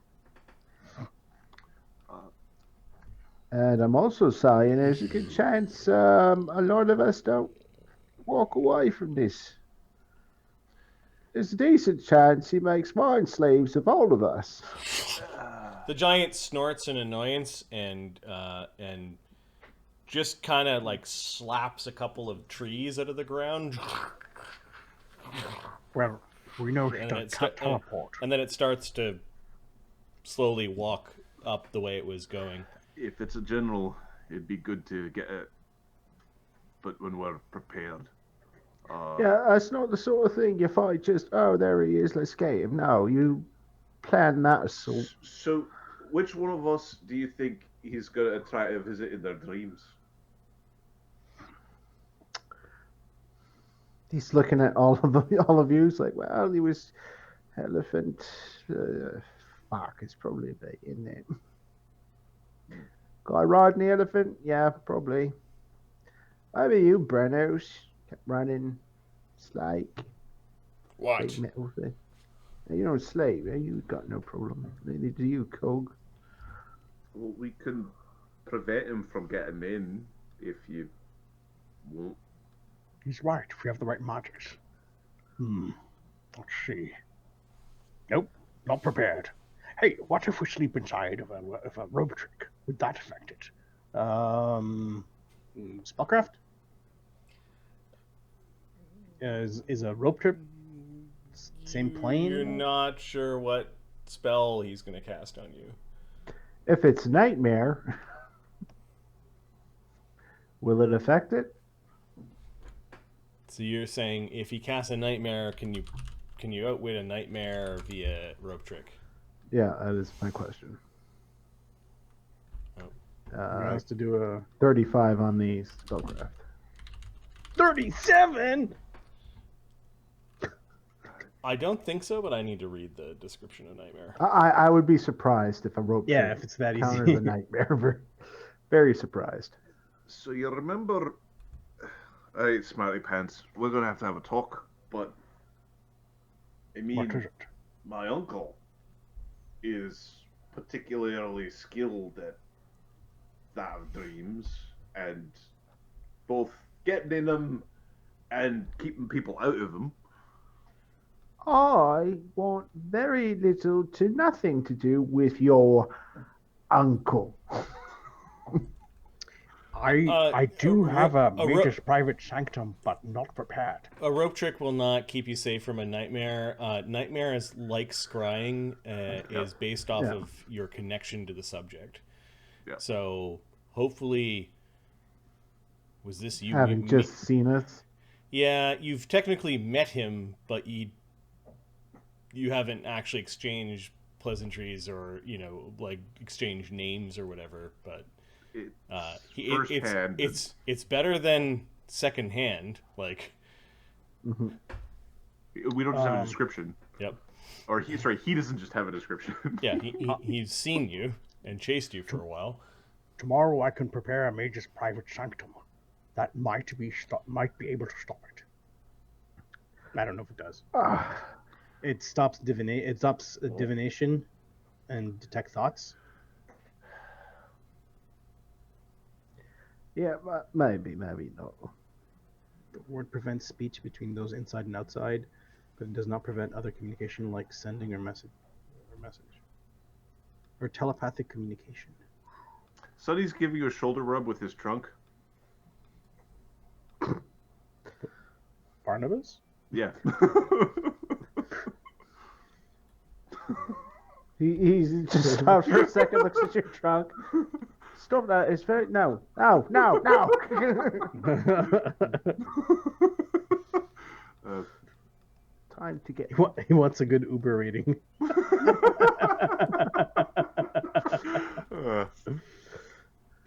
And I'm also saying there's a good chance a lot of us don't walk away from this. There's a decent chance he makes mind slaves of all of us. The giant snorts in annoyance and just kind of like slaps a couple of trees out of the ground. Well, we know he And can't teleport. And then it starts to slowly walk up the way it was going. If it's a general, it'd be good to get it. But when we're prepared. Yeah, that's not the sort of thing you fight just, oh, there he is, let's get him. No, you plan that assault. So, which one of us do you think he's going to try to visit in their dreams? He's looking at all of you. He's like, well, he was elephant. Fuck, it's probably a bit in there. Guy riding the elephant? Yeah, probably. Maybe you, Brenos. Kept running. Slake. What? Big metal thing. Now, you don't slave, eh? You got no problem. Neither do you, Cog. Well, we can prevent him from getting in if you won't. He's right. If we have the right magics. Let's see. Nope, not prepared. Hey, what if we sleep inside of a rope trick? Would that affect it? Spellcraft? Is a rope trip same plane? You're not sure what spell he's going to cast on you. If it's nightmare, will it affect it? So you're saying if he casts a nightmare, can you outwit a nightmare via rope trick? Yeah, that is my question. He has to do a 35 on the spellcraft. 37. I don't think so, but I need to read the description of nightmare. I would be surprised if a rope Yeah, trick if it's that counters easy. a nightmare. Very, very surprised. So you remember... Alright, Smarty Pants, we're going to have a talk, but... I mean, What is it? my uncle is particularly skilled at that of dreams, and both getting in them and keeping people out of them. I want very little to nothing to do with your uncle. I do have a ro- mage's private sanctum, but not prepared. A rope trick will not keep you safe from a nightmare. Nightmare is like scrying, is based off Yeah. of your connection to the subject. Yeah. So hopefully, was this you? Having just seen us. Yeah, you've technically met him, but you haven't actually exchanged pleasantries or like exchanged names or whatever. But firsthand. it's better than secondhand. Like, Hmm. We don't just have a description. yep. Or he doesn't just have a description. Yeah, he's seen you and chased you for a while. Tomorrow I can prepare a mage's private sanctum. That might be able to stop it. I don't know if it does. It stops divination and detect thoughts. Yeah, maybe not. The word prevents speech between those inside and outside, but it does not prevent other communication like sending or message or telepathic communication. Sonny's giving you a shoulder rub with his trunk. Barnabas? Yeah. He just stops for a second, looks at your trunk. Stop that! It's very no. Time to get. He wants a good Uber rating.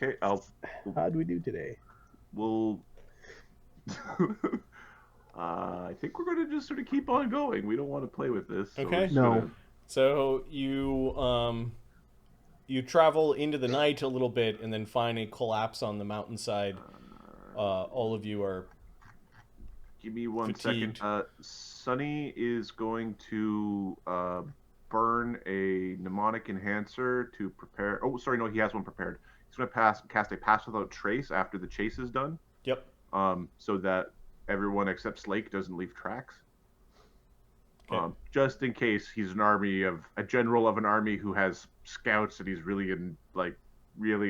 Okay, How do we do today? we'll. I think we're going to just sort of keep on going. We don't want to play with this. So Okay. we're just No. gonna- So you travel into the night a little bit and then find a collapse on the mountainside. All of you are Give me one fatigued. second. Sonny is going to burn a mnemonic enhancer to prepare. Oh, sorry, no, he has one prepared. He's going to cast a pass without trace after the chase is done. Yep. So that everyone except Slake doesn't leave tracks. Okay. Just in case he's a general of an army who has scouts and he's really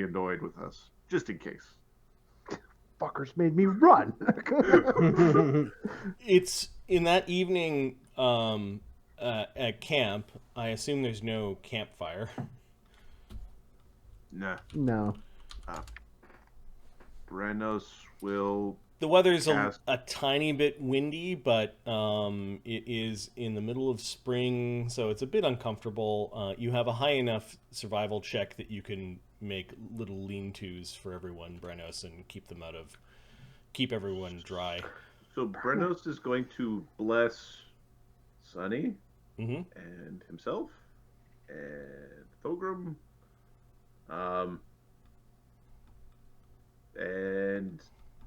annoyed with us. Just in case. Fuckers made me run. It's in that evening at camp. I assume there's no campfire. Nah. No. Brenos will. The weather's Cast. a tiny bit windy, but it is in the middle of spring, so it's a bit uncomfortable. You have a high enough survival check that you can make little lean-tos for everyone, Brenos, and keep everyone dry. So Brenos is going to bless Sonny Mm-hmm. and himself and Thogrim. And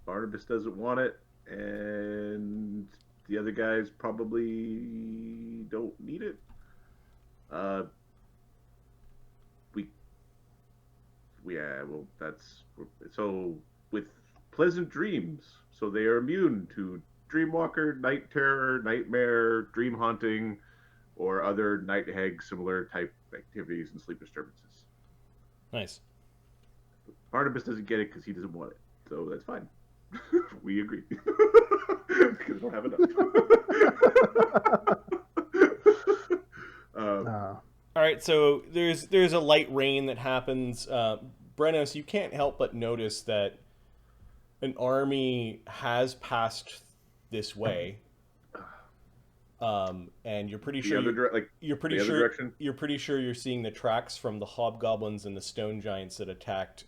Barnabas doesn't want it, and the other guys probably don't need it. That's so with pleasant dreams. So they are immune to Dreamwalker, Night Terror, Nightmare, Dream Haunting, or other night hag similar type activities and sleep disturbances. Nice. Barnabas doesn't get it because he doesn't want it, so that's fine. We agree because we don't have enough. All right, so there's a light rain that happens. Brenos, you can't help but notice that an army has passed this way, and you're pretty sure you're pretty the other sure direction? you're pretty sure you're seeing the tracks from the hobgoblins and the stone giants that attacked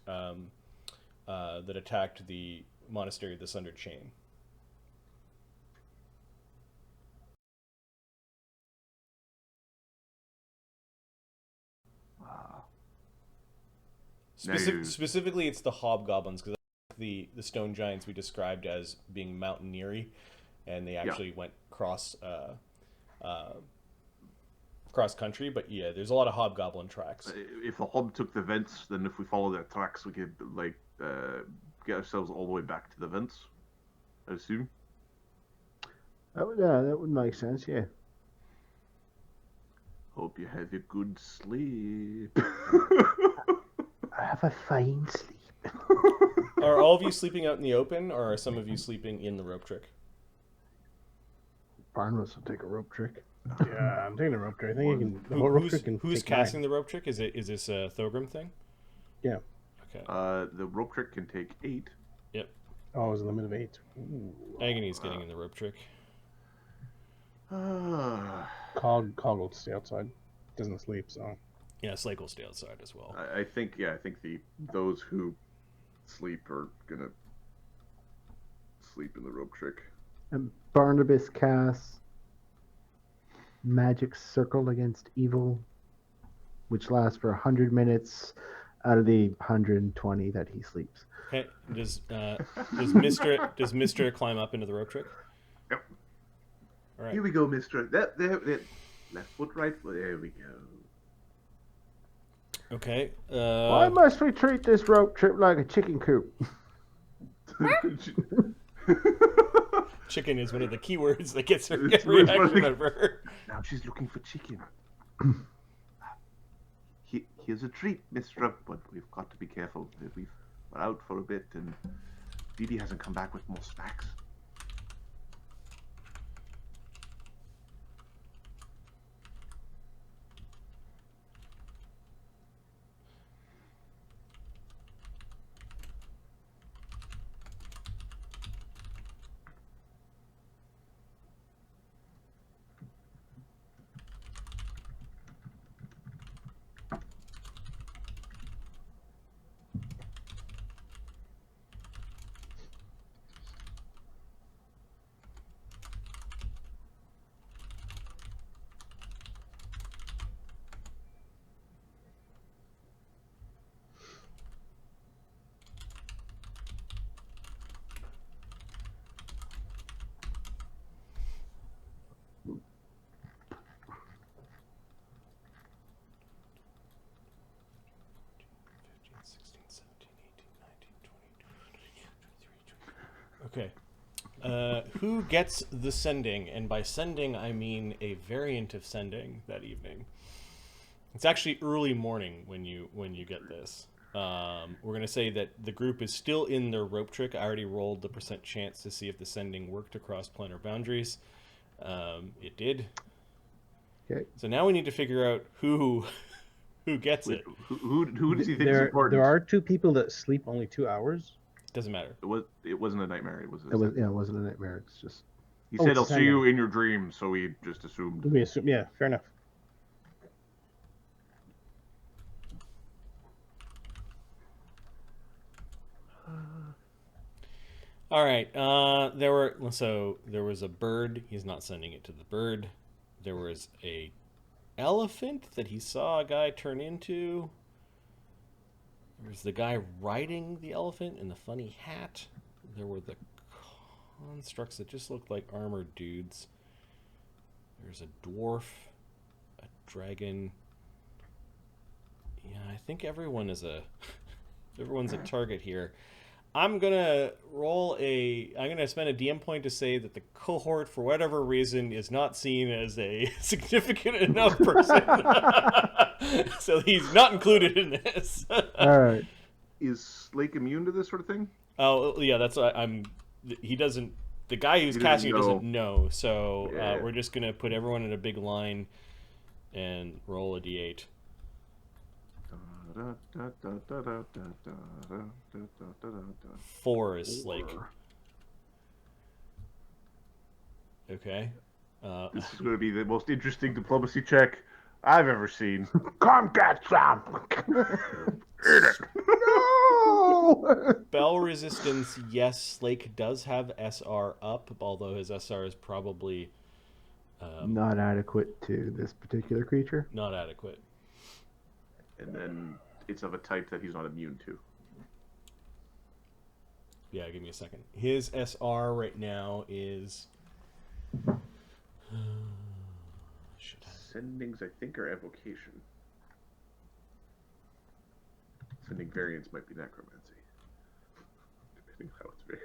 the monastery of the Sundered Chain. Specifically, it's the hobgoblins because the stone giants we described as being mountaineery, and they actually went cross country. But yeah, there's a lot of hobgoblin tracks. If the hob took the vents, then if we follow their tracks, we could get ourselves all the way back to the vents. I assume. That would make sense. Yeah. Hope you have a good sleep. have a fine sleep. Are all of you sleeping out in the open, or are some of you sleeping in the rope trick? Barnabas will take a rope trick. Yeah, I'm taking the rope trick. I think you can. The whole rope trick can Who's take casting 9. the rope trick? Is this a Thogrim thing? Yeah. Okay. The rope trick can take 8. Yep. Oh, it was a limit of 8. Ooh. Agony's getting in the rope trick. Cog will stay outside. Doesn't sleep, so. Yeah, Slake will stay outside as well. I think those who sleep are gonna sleep in the rope trick. And Barnabas casts Magic Circle Against Evil, which lasts for 100 minutes out of the 120 that he sleeps. Okay. Does Mister climb up into the rope trick? Yep. All right. Here we go, Mister. That left foot, right foot. There we go. Okay. Why must we treat this rope trip like a chicken coop? Chicken is one of the keywords that gets her It's reaction funny. over. Now she's looking for chicken. Here's a treat, Mister, but we've got to be careful. We're out for a bit, and Dee Dee hasn't come back with more snacks. Okay. Who gets the sending? And by sending, I mean a variant of sending that evening. It's actually early morning when you get this. We're gonna say that the group is still in their rope trick. I already rolled the % chance to see if the sending worked across planar boundaries. It did. Okay. So now we need to figure out who gets it. Who does he think is important? There are 2 people that sleep only 2 hours. Doesn't matter. It wasn't a nightmare. It wasn't a nightmare. It's just He Oh, said, it's "I'll a see sending. you in your dreams," so we just assumed. We assume, yeah, fair enough. All right. There was a bird. He's not sending it to the bird. There was a elephant that he saw a guy turn into. There was the guy riding the elephant in the funny hat. There were the constructs that just looked like armored dudes. There's a dwarf, a dragon. Yeah, I think everyone's a target here. I'm gonna spend a DM point to say that the cohort, for whatever reason, is not seen as a significant enough person, so he's not included in this. all right. Is Lake immune to this sort of thing? Oh yeah, that's he doesn't. The guy who's casting it doesn't know, so Yeah. we're just gonna put everyone in a big line and roll a d8. 4 is Slake. Okay. This is going to be the most interesting diplomacy check I've ever seen. Come get some. Eat it. No! Spell resistance, yes, Slake does have SR up, although his SR is probably Not adequate to this particular creature. not adequate. And then it's of a type that he's not immune to. Yeah, give me a second. His SR right now is... Sendings, I think, are evocation. Sending variants might be necromancy. Depending on how it's varied.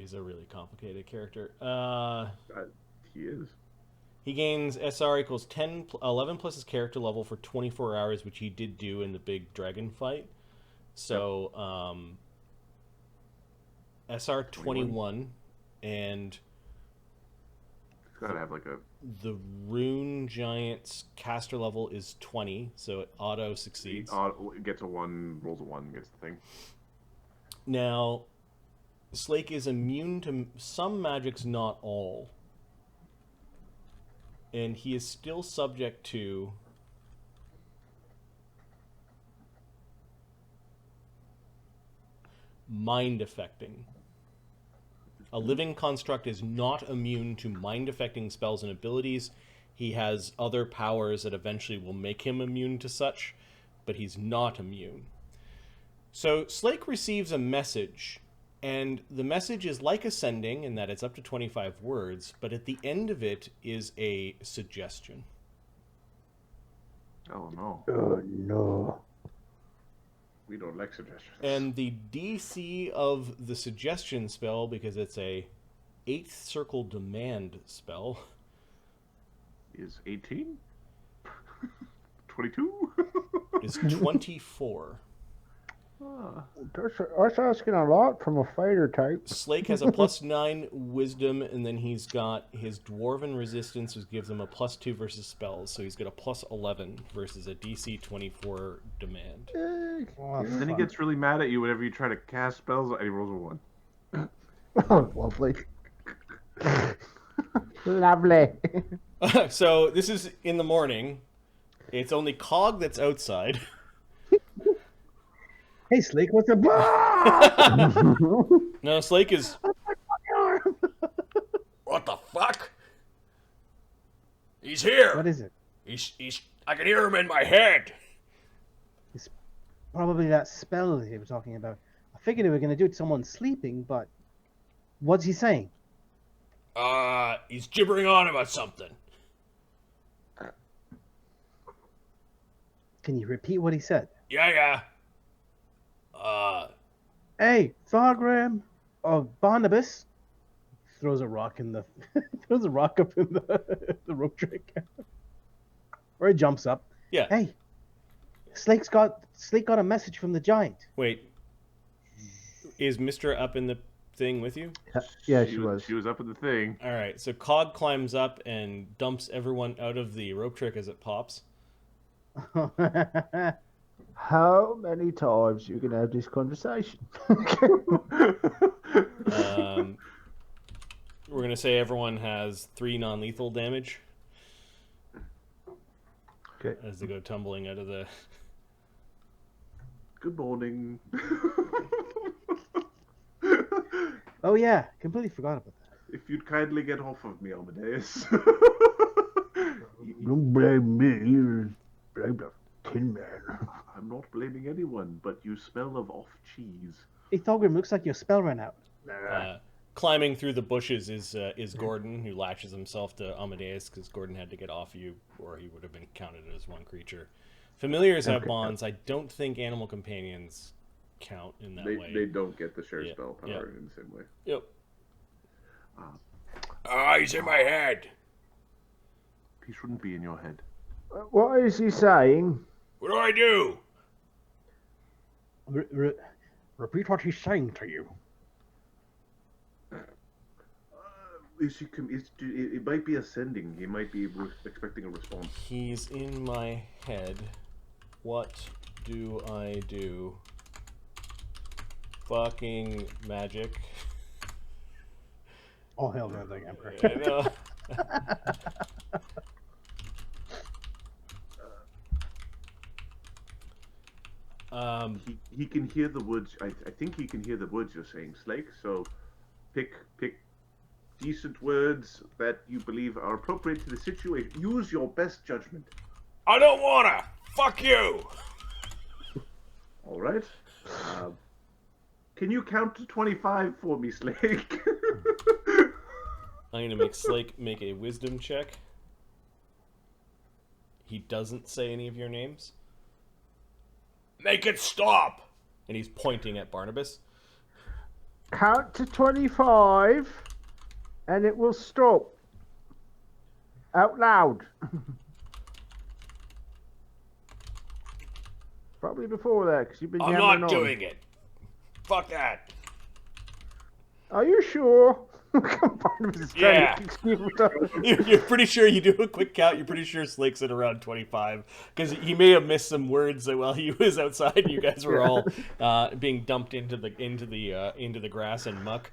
he's a really complicated character. He is. He gains SR equals 11 plus his character level for 24 hours, which he did do in the big dragon fight. So, SR 21, and It's gotta have like a. the rune giant's caster level is 20, so it auto succeeds. Gets a 1, rolls a 1, gets the thing. Now, Slake is immune to some magics, not all. And he is still subject to mind affecting. A living construct is not immune to mind affecting spells and abilities. He has other powers that eventually will make him immune to such, but he's not immune. So Slake receives a message, and the message is like Ascending in that it's up to 25 words, but at the end of it is a suggestion. Oh no. Oh no. We don't like suggestions. And the DC of the suggestion spell, because it's a 8th circle demand spell, Is 18? 22? is 24. That's asking a lot from a fighter type. Slake has a +9 wisdom, and then he's got his dwarven resistance, which gives him a +2 versus spells, so he's got a +11 versus a DC 24 demand. Then he gets really mad at you whenever you try to cast spells and he rolls a 1. Oh, lovely. Lovely. So this is in the morning. It's only Cog that's outside. Hey, Slake, what's up? No, Slake is... What the fuck? He's here! What is it? He's... I can hear him in my head! It's probably that spell that he was talking about. I figured they were going to do it to someone sleeping, but what's he saying? He's gibbering on about something. Can you repeat what he said? Yeah. Hey, Fargrim or Barnabas throws a rock in the throws a rock up in the rope trick. Or he jumps up. Yeah. Hey, Slake got a message from the giant. Wait. Is Mr. up in the thing with you? Yeah, she was. She was up in the thing. Alright, so Cog climbs up and dumps everyone out of the rope trick as it pops. How many times you can have this conversation? We're going to say everyone has 3 non-lethal damage. Okay. As they go tumbling out of the... Good morning. Oh yeah, completely forgot about that. If you'd kindly get off of me, Amadeus. Don't blame me. Blame the Tin Man. I'm not blaming anyone, but you smell of off cheese. Hey, Thorgrim, looks like your spell ran out. Climbing through the bushes is Gordon, who latches himself to Amadeus because Gordon had to get off you, or he would have been counted as one creature. Familiars have bonds. I don't think animal companions count in that way. They don't get the share Yeah, spell power yeah. in the same way. Yep. He's in my head. He shouldn't be in your head. What is he saying? What do I do? Repeat what he's saying to you. It might be ascending. He might be expecting a response. He's in my head. What do I do? Fucking magic. All hail the Emperor. I know. He can hear the words. I think he can hear the words you're saying, Slake. So, pick decent words that you believe are appropriate to the situation. Use your best judgment. I don't wanna. Fuck you. All right. Can you count to 25 for me, Slake? I'm gonna make Slake make a wisdom check. He doesn't say any of your names. Make it stop! And he's pointing at Barnabas. count to 25, and it will stop. Out loud. Probably before that, because you've been I'm yammering not on. doing it. Fuck that. Are you sure? Part of his Yeah. excuse himself. You're pretty sure you do a quick count. You're pretty sure Slake's at around 25 because he may have missed some words while he was outside. You guys were all being dumped into the grass and muck.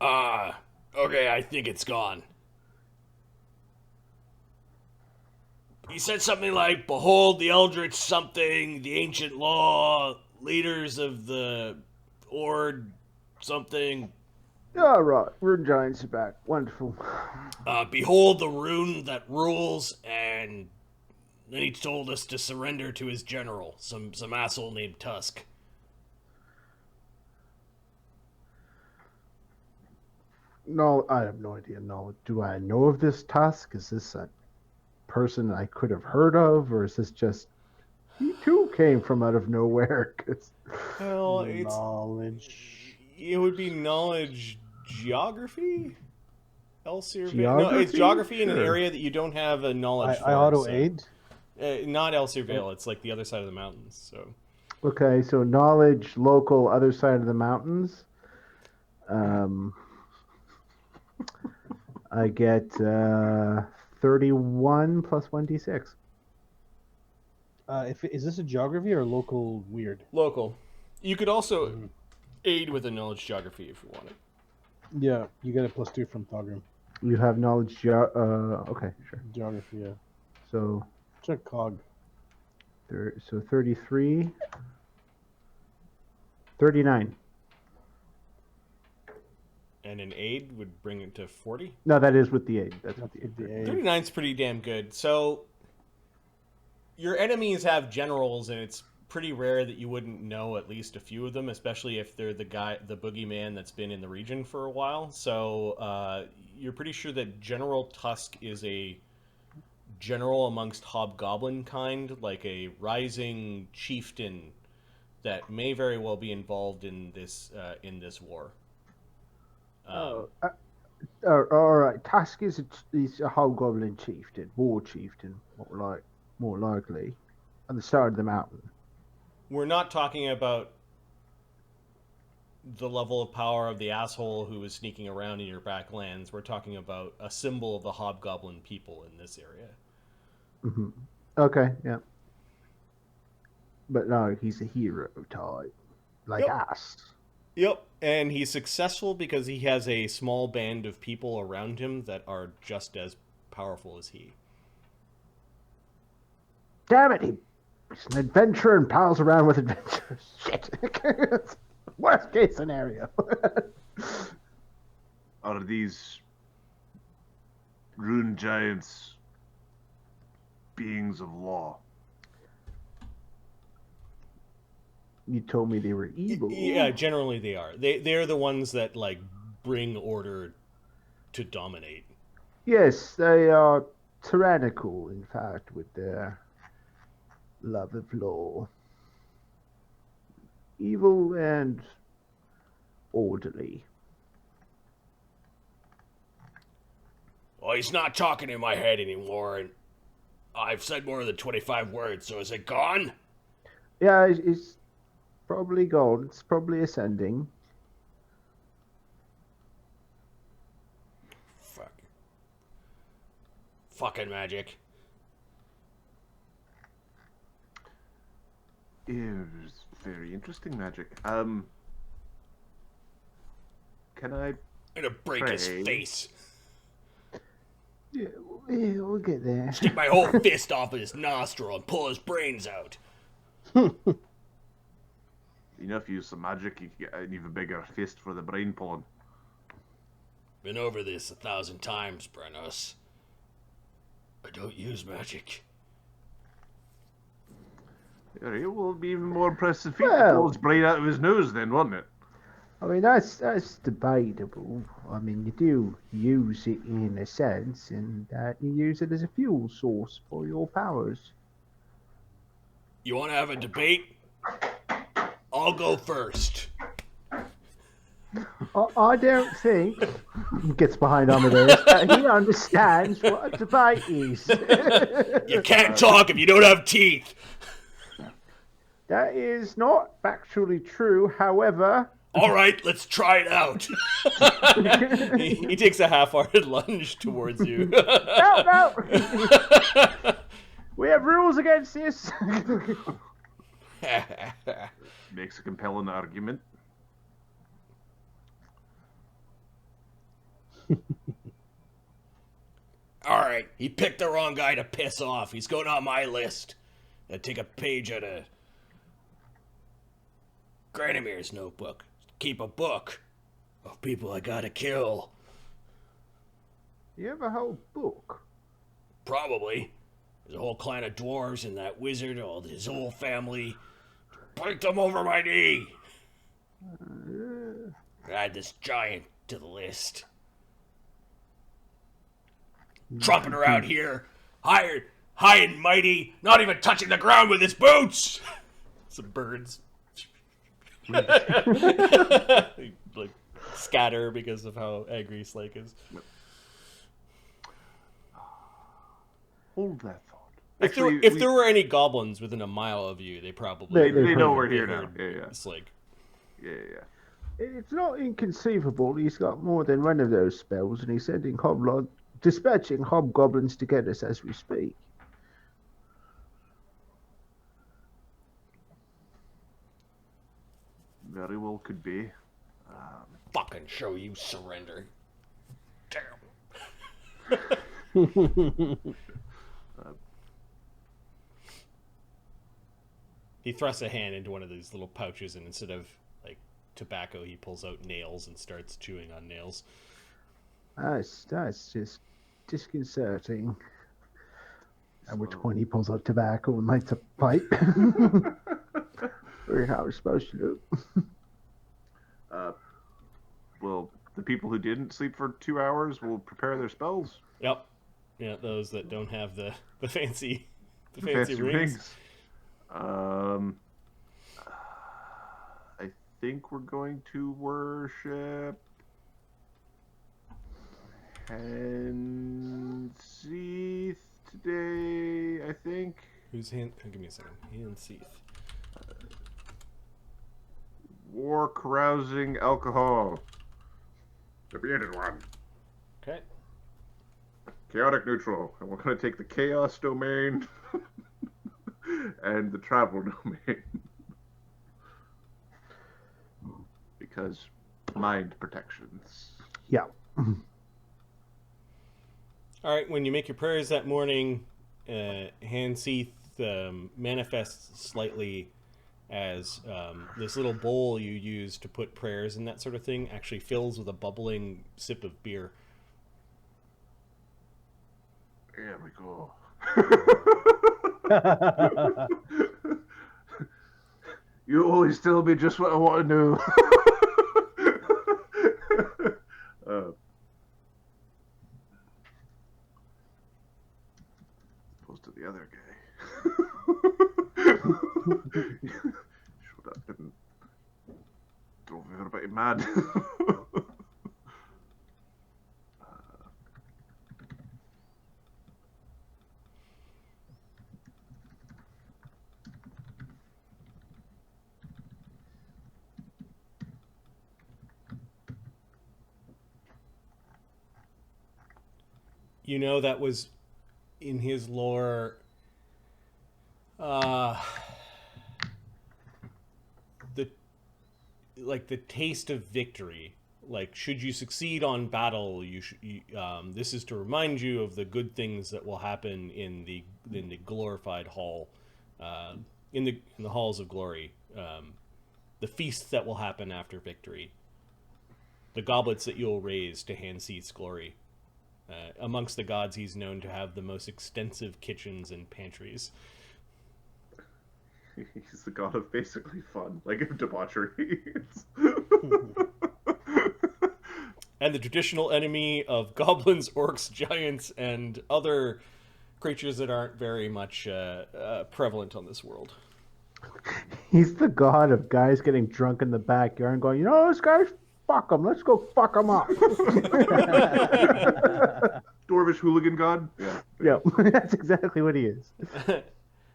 Okay, I think it's gone. He said something like, "Behold the eldritch something, the ancient law, leaders of the Ord something." All right, rune giants are back. Wonderful. Behold the rune that rules, and then he told us to surrender to his general, some asshole named Tusk. No, I have no idea. No, do I know of this Tusk? Is this a person I could have heard of, or is this just he too came from out of nowhere? 'Cause Well, Knowledge. it would be knowledge geography. Elsevier. No, Geography? it's geography in an Sure. area that you don't have a knowledge for. I auto so- aid. Not Elsevier. It's like the other side of the mountains. So Okay, so knowledge, local, other side of the mountains. I get 31 plus 1d6. Is this a geography or local weird? local. You could also aid with a knowledge geography if you wanted. Yeah, you get a +2 from Thogrim. You have knowledge. Okay, sure. Geography, yeah. So, Check cog. 33, 39. And an aid would bring it to 40. No, that is with the aid. That's with the aid. The aid. 39's pretty damn good. So your enemies have generals, and it's pretty rare that you wouldn't know at least a few of them, especially if they're the boogeyman that's been in the region for a while. So you're pretty sure that General Tusk is a general amongst hobgoblin kind, like a rising chieftain that may very well be involved in this war. All right. Tusk is a hobgoblin chieftain, war chieftain, more likely, on the side of the mountain. We're not talking about the level of power of the asshole who is sneaking around in your backlands. We're talking about a symbol of the hobgoblin people in this area. Mm-hmm. Okay, yeah. But no, he's a hero type, like us. Yep, and he's successful because he has a small band of people around him that are just as powerful as he. Damn it, he's an adventurer and pals around with adventurers. Shit. Worst case scenario. Are these rune giants beings of law? You told me they were evil. Yeah, generally they are. They're the ones that like bring order to dominate. Yes, they are tyrannical, in fact, with their love of law. Evil and orderly. Well, he's not talking in my head anymore, and I've said more than 25 words, so is it gone? Yeah, it's probably gone. It's probably ascending. Fuck. Fucking magic. It was very interesting magic. Can I? I'm gonna break his Pray. face. Yeah, we'll get there. Stick my whole fist off his nostril and pull his brains out. Enough use some magic, you can get an even bigger fist for the brain pulling. Been over this 1,000 times, Brennos. I don't use magic. It will be even more impressive feat to Well- pull his brain out of his nose then, wouldn't it? I mean, that's debatable. I mean, you do use it in a sense, and you use it as a fuel source for your powers. You want to have a debate? I'll go first. I don't think, gets behind Amadeus, that he understands what a debate is. You can't talk if you don't have teeth. That is not factually true, however. All right, let's try it out. He takes a half-hearted lunge towards you. No! We have rules against this. Makes a compelling argument. All right, he picked the wrong guy to piss off. He's going on my list. I take a page out of Granimir's notebook. Keep a book of people I gotta kill. You have a whole book? Probably. There's a whole clan of dwarves and that wizard, all his whole family. Break them over my knee. Add this giant to the list. Tromping around here, high and mighty, not even touching the ground with his boots. Some birds. Like scatter because of how angry Slake is. Hold that thought. If there were any goblins within a mile of you, they probably They know we're here now. Yeah. Slake. Yeah. It's not inconceivable he's got more than one of those spells, and he's sending dispatching hobgoblins to get us as we speak. Very well could be. Fucking show you surrender. Damn. He thrusts a hand into one of these little pouches, and instead of like tobacco, he pulls out nails and starts chewing on nails. That's just disconcerting. At which point he pulls out tobacco and lights a pipe. Very how it's supposed to do. Well, the people who didn't sleep for 2 hours will prepare their spells. Yep. Yeah, those that don't have the fancy rings. I think we're going to worship Henseeth today, I think. Who's hand? Give me a second. Henseeth. War carousing alcohol. The bearded one. Okay. Chaotic neutral. And we're going to take the chaos domain and the travel domain. Because mind protections. Yeah. All right. When you make your prayers that morning, Henseeth manifests slightly as this little bowl you use to put prayers and that sort of thing actually fills with a bubbling sip of beer. There we go. You always tell me just what I want to know. Opposed to the other guy. Showed up and drove everybody mad. You know, that was in his lore. The taste of victory. Like, should you succeed on battle, this is to remind you of the good things that will happen in the glorified hall, in the halls of glory. The feasts that will happen after victory. The goblets that you'll raise to Henseeth's glory. Amongst the gods, he's known to have the most extensive kitchens and pantries. He's the god of basically fun, like debauchery. And the traditional enemy of goblins, orcs, giants, and other creatures that aren't very much prevalent on this world. He's the god of guys getting drunk in the backyard and going, this guy's fuck them. Let's go fuck them up. Dwarvish hooligan god. Yeah. Yep, that's exactly what he is.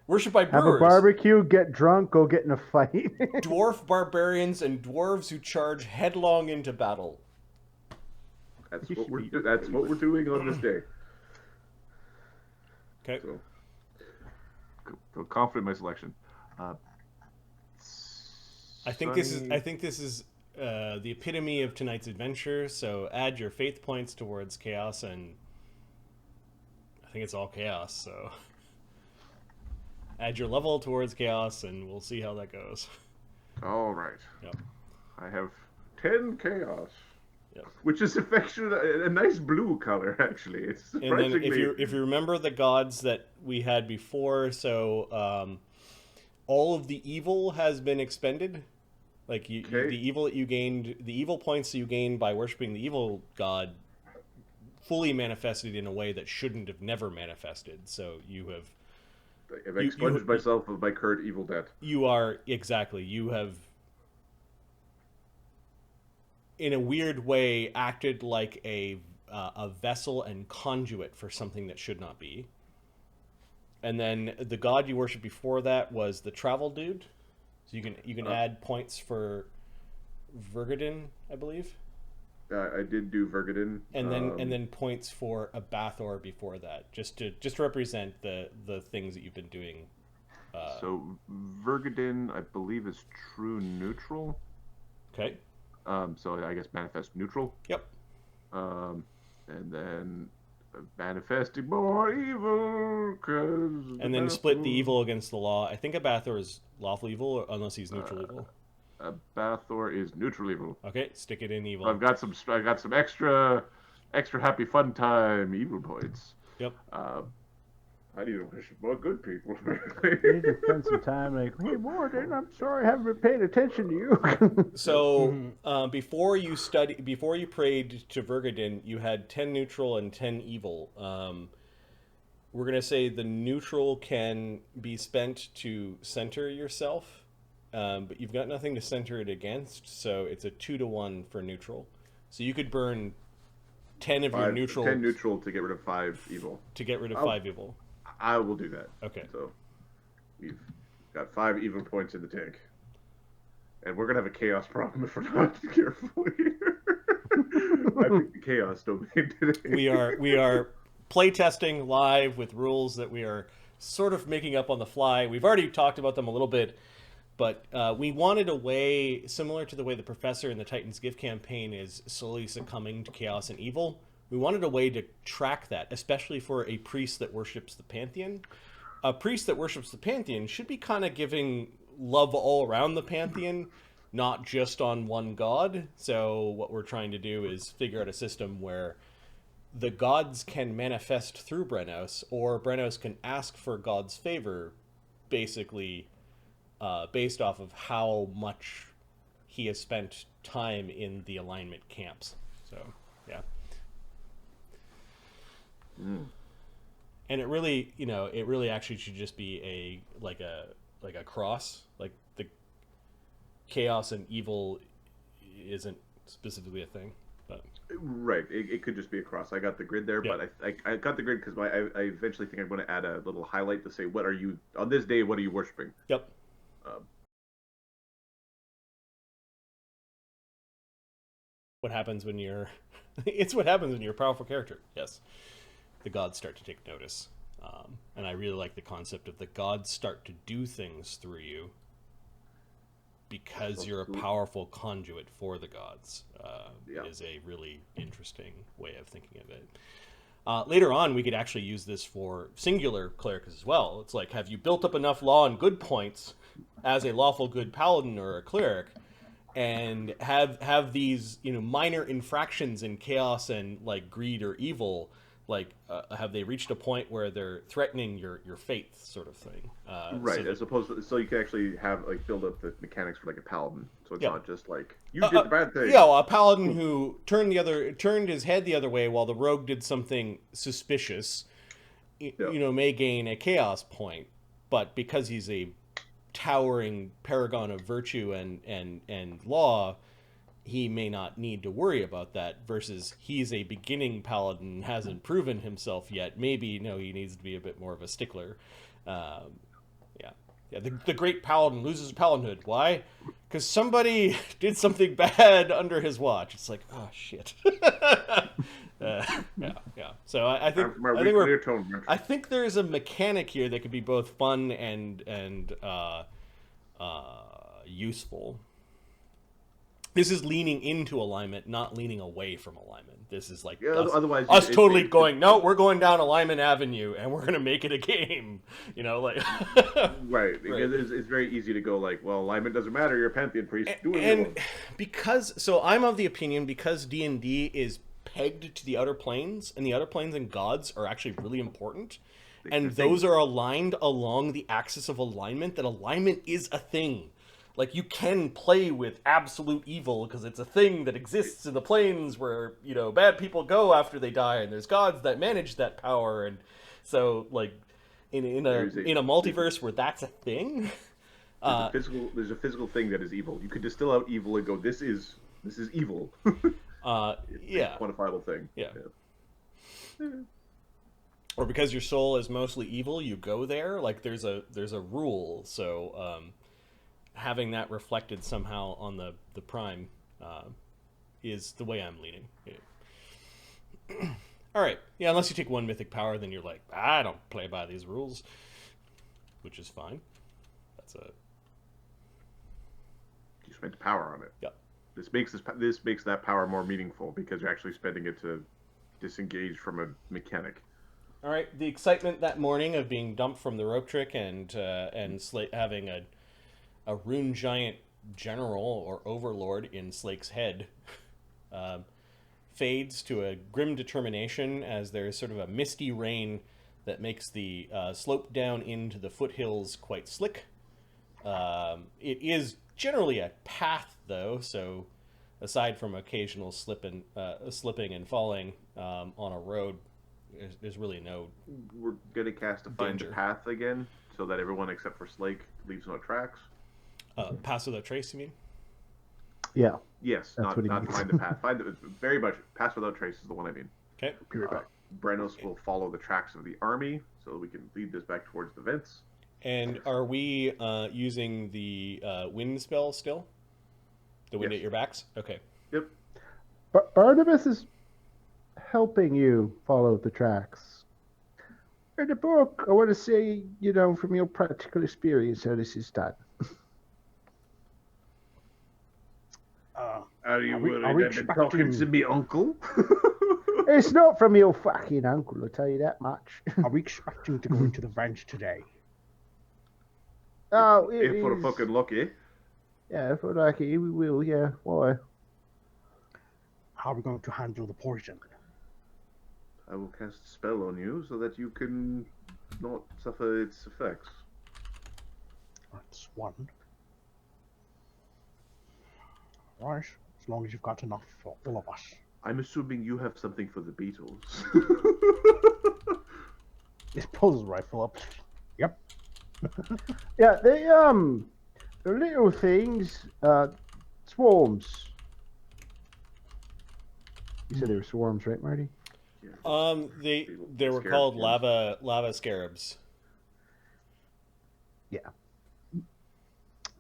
Worshipped by Have brewers, a barbecue, get drunk, go get in a fight. dwarf barbarians, and dwarves who charge headlong into battle. That's what we're doing on this day. Okay. So, feel confident in my selection. I think this is the epitome of tonight's adventure. So add your faith points towards chaos, and I think it's all chaos. So add your level towards chaos, and we'll see how that goes. All right. Yep. I have 10 chaos. Yep. Which is affectionate, a nice blue color, actually. It's surprisingly... And then if you remember the gods that we had before, so all of the evil has been expended. Like the evil that you gained, the evil points that you gained by worshiping the evil god, fully manifested in a way that shouldn't have never manifested. So you have. I've expunged myself of my current evil debt. You are exactly. You have, in a weird way, acted like a vessel and conduit for something that should not be. And then the god you worshipped before that was the travel dude. So you can add points for Vergadin, I believe. I did do Vergadin. And then points for a Bathor before that, just to represent the things that you've been doing. So Vergadin, I believe, is true neutral. Okay. So I guess manifest neutral. Yep. And then manifesting more evil. And then split the evil against the law. I think a Bathor is lawful evil, unless he's neutral evil. A Bathor is neutral evil. Okay, stick it in evil. I've got some extra happy fun time evil points. Yep. I need to worship more good people. You need to spend some time like, hey, Morden, I'm sorry I haven't been paying attention to you. So before you prayed to Vergadin, you had 10 neutral and 10 evil. We're going to say the neutral can be spent to center yourself, but you've got nothing to center it against, so it's a 2-to-1 for neutral. So you could burn 10 of your neutral. 10 neutral to get rid of 5 evil. To get rid of 5 evil. I will do that. Okay. So we've got 5 evil points in the tank. And we're going to have a chaos problem if we're not careful here. I think the chaos domain today. We are playtesting live with rules that we are sort of making up on the fly. We've already talked about them a little bit, but we wanted a way similar to the way the Professor in the Titan's Gift campaign is slowly succumbing to chaos and evil. We wanted a way to track that, especially for a priest that worships the Pantheon. A priest that worships the Pantheon should be kind of giving love all around the Pantheon, not just on one god. So what we're trying to do is figure out a system where the gods can manifest through Brenos, or Brenos can ask for God's favor, basically based off of how much he has spent time in the alignment camps. So, yeah. And it really, it really actually should just be a cross. Like the chaos and evil isn't specifically a thing, but right. It could just be a cross. I got the grid there, yeah. But I got the grid because I eventually think I'm going to add a little highlight to say what are you on this day? What are you worshiping? Yep. What happens when you're? It's what happens when you're a powerful character. Yes. The gods start to take notice. And I really like the concept of the gods start to do things through you because you're a powerful conduit for the gods. Is a really interesting way of thinking of it. Later on, we could actually use this for singular clerics as well. It's like, have you built up enough law and good points as a lawful good paladin or a cleric, and have these minor infractions in chaos and like greed or evil, like have they reached a point where they're threatening your faith, sort of thing? Right, so as opposed to, so you can actually have build up the mechanics for like a paladin, so it's not just like you did the bad thing. Yeah, well, a paladin who turned his head the other way while the rogue did something suspicious, may gain a chaos point, but because he's a towering paragon of virtue and law, he may not need to worry about that, versus he's a beginning paladin, hasn't proven himself yet. Maybe, no, he needs to be a bit more of a stickler. Yeah, the great paladin loses paladinhood. Why? Because somebody did something bad under his watch. It's like, oh, shit. Yeah. So I think there's a mechanic here that could be both fun and useful. This is leaning into alignment, not leaning away from alignment. This is like otherwise us totally going, no, we're going down Alignment Avenue and we're going to make it a game. Like... Right. Because it's very easy to go like, well, alignment doesn't matter. You're a Pantheon priest. So I'm of the opinion, because D&D is pegged to the outer planes, and the outer planes and gods are actually really important, and those are aligned along the axis of alignment, that alignment is a thing. Like, you can play with absolute evil because it's a thing that exists in the planes where, bad people go after they die, and there's gods that manage that power. And so, like, in a multiverse where that's a thing, there's a physical thing that is evil. You could distill out evil and go, this is evil. Yeah, a quantifiable thing. Yeah. Or because your soul is mostly evil, you go there. Like, there's a rule. So having that reflected somehow on the prime is the way I'm leaning. Yeah. All right. Yeah, unless you take one mythic power, then you're like, I don't play by these rules, which is fine. You spent power on it. Yeah. This makes that power more meaningful because you're actually spending it to disengage from a mechanic. All right. The excitement that morning of being dumped from the rope trick and having a rune giant general or overlord in Slake's head fades to a grim determination as there's sort of a misty rain that makes the slope down into the foothills quite slick. It is generally a path, though, so aside from occasional slipping and falling on a road, there's really no... We're going to cast a Find the Path again, so that everyone except for Slake leaves no tracks. Pass without trace, you mean? Yeah. Yes, not Find the Path. Very much. Pass without trace is the one I mean. Okay. Brenos will follow the tracks of the army, so we can lead this back towards the vents. And are we using the wind spell still? The wind at your backs? Okay. Yep. Barnabas is helping you follow the tracks. In the book, I want to say, from your practical experience, how this is done. Are you worried that you're talking to me, uncle? It's not from your fucking uncle, I'll tell you that much. Are we expecting to go into the vent today? Oh, if we're fucking lucky. Yeah, if we're lucky, we will, yeah. Why? How are we going to handle the poison? I will cast a spell on you so that you can not suffer its effects. That's one. Right, as long as you've got enough for all of us. I'm assuming you have something for the Beatles. Just pulls the rifle up. Yep. Yeah, the little things, swarms. You said they were swarms, right, Marty? They were called lava scarabs. Yeah.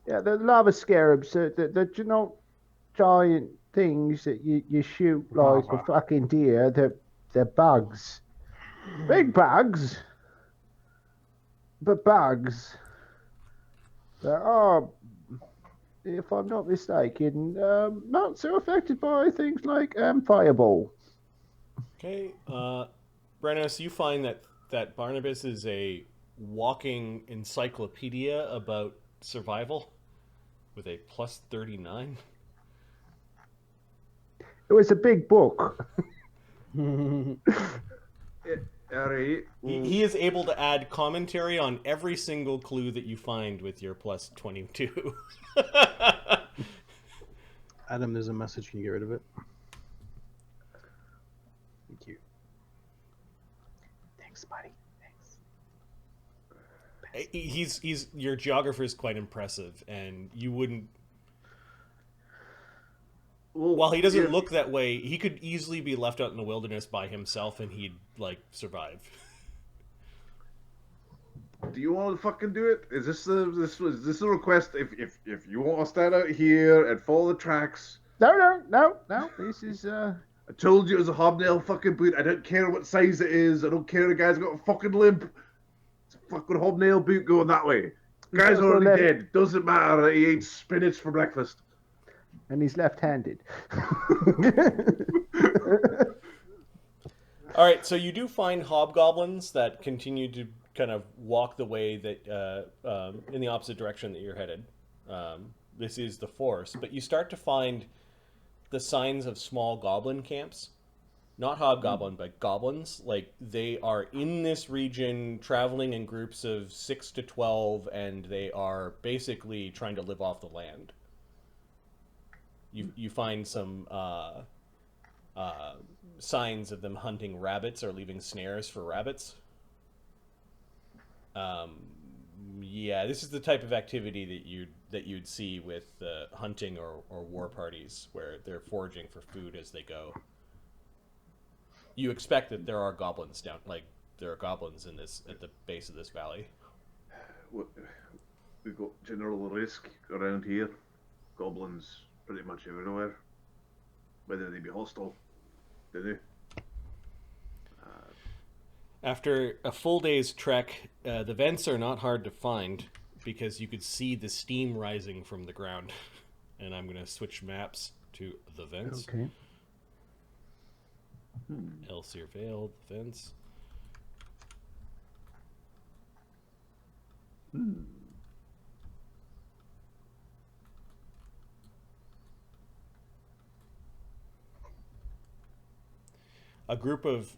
Yeah, the lava scarabs, the giant things that you shoot like a fucking deer. They're bugs. Big bugs. But bugs that are, if I'm not mistaken, not so affected by things like fireball. Okay. Brenos, you find that Barnabas is a walking encyclopedia about survival with a plus 39. It was a big book. He is able to add commentary on every single clue that you find with your plus 22. Adam, there's a message. Can you get rid of it? Thank you. Thanks, buddy. Thanks. He's your geographer is quite impressive, and you wouldn't. Well, While he doesn't yeah, look that way, he could easily be left out in the wilderness by himself, and he'd like survive. do you want to fucking do it? Is this a request? If you want to stand out here and follow the tracks, No. This is I told you it was a hobnail fucking boot. I don't care what size it is. I don't care the guy's got a fucking limp. It's a fucking hobnail boot going that way. Guy's also already left- dead. Doesn't matter that he ate spinach for breakfast. and he's left-handed. All right, so you do find hobgoblins that continue to kind of walk the way that in the opposite direction that you're headed. This is the forest, but you start to find the signs of small goblin camps. Not hobgoblin, but goblins. Like, they are in this region, traveling in groups of 6 to 12, and they are basically trying to live off the land. You find some signs of them hunting rabbits or leaving snares for rabbits. Yeah, this is the type of activity that you'd see with hunting or war parties, where they're foraging for food as they go. You expect that there are goblins there are goblins in this at the base of this valley. We've got general risk around here. Goblins pretty much everywhere. Whether they be hostile, do they? After a full day's trek, the vents are not hard to find because you could see the steam rising from the ground. And I'm going to switch maps to the vents. Okay. Elsier Vale, the vents. A group of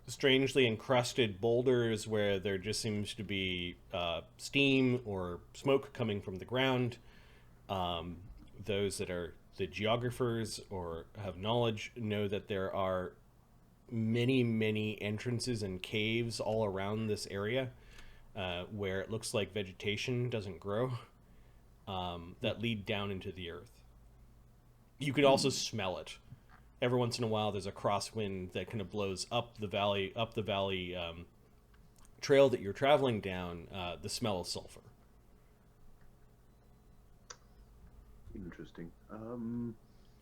strangely encrusted boulders where there just seems to be steam or smoke coming from the ground. Those that are the geographers or have knowledge know that there are many entrances and caves all around this area where it looks like vegetation doesn't grow that lead down into the earth. You could also smell it. Every once in a while, there's a crosswind that kind of blows up the valley trail that you're traveling down. The smell of sulfur. Interesting.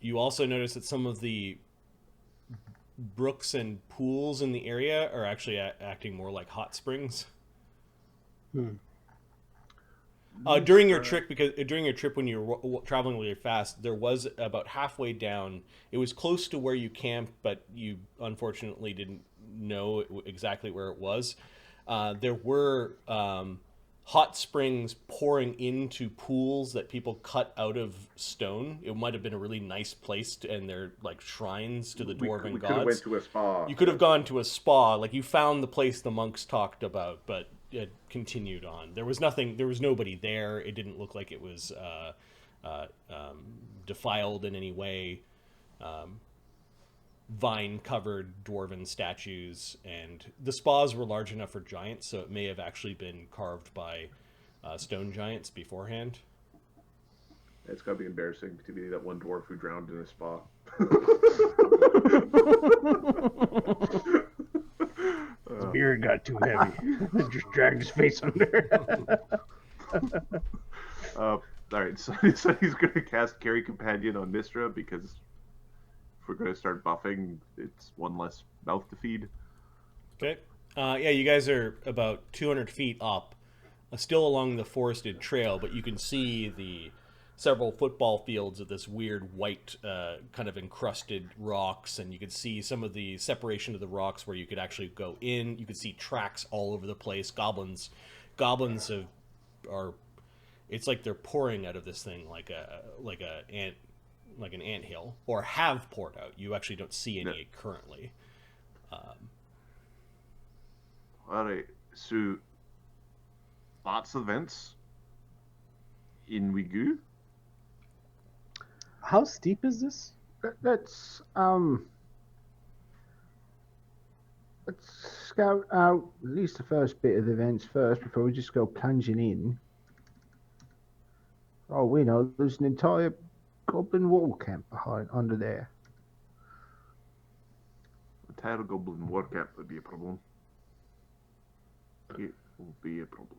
You also notice that some of the brooks and pools in the area are actually acting more like hot springs. During your trip, when you were traveling really fast, there was about halfway down. It was close to where you camped, but you unfortunately didn't know exactly where it was. There were hot springs pouring into pools that people cut out of stone. It might have been a really nice place, and they're like shrines to the dwarven we gods. could have went to a spa. You could have gone to a spa, like you found the place the monks talked about, but it continued on. There was nobody there. It didn't look like it was defiled in any way. Vine-covered dwarven statues, and the spas were large enough for giants, so it may have actually been carved by stone giants beforehand. It's gotta be embarrassing to be that one dwarf who drowned in a spa. His beard got too heavy. Just dragged his face under. All right, so he's gonna cast Carry Companion on Mistra because if we're gonna start buffing, it's one less mouth to feed. Okay. Yeah, you guys are about 200 feet up, still along the forested trail, but you can see the several football fields of this weird white kind of encrusted rocks, and you could see some of the separation of the rocks where you could actually go in. You could see tracks all over the place. Goblins are it's like they're pouring out of this thing like an anthill, or have poured out. You actually don't see any currently. All right, so lots of vents in Wigu. How steep is this? Let's scout out at least the first bit of the vents first before we just go plunging in. Oh, we know there's an entire goblin wall camp behind under there. Entire goblin war camp would be a problem. It will be a problem.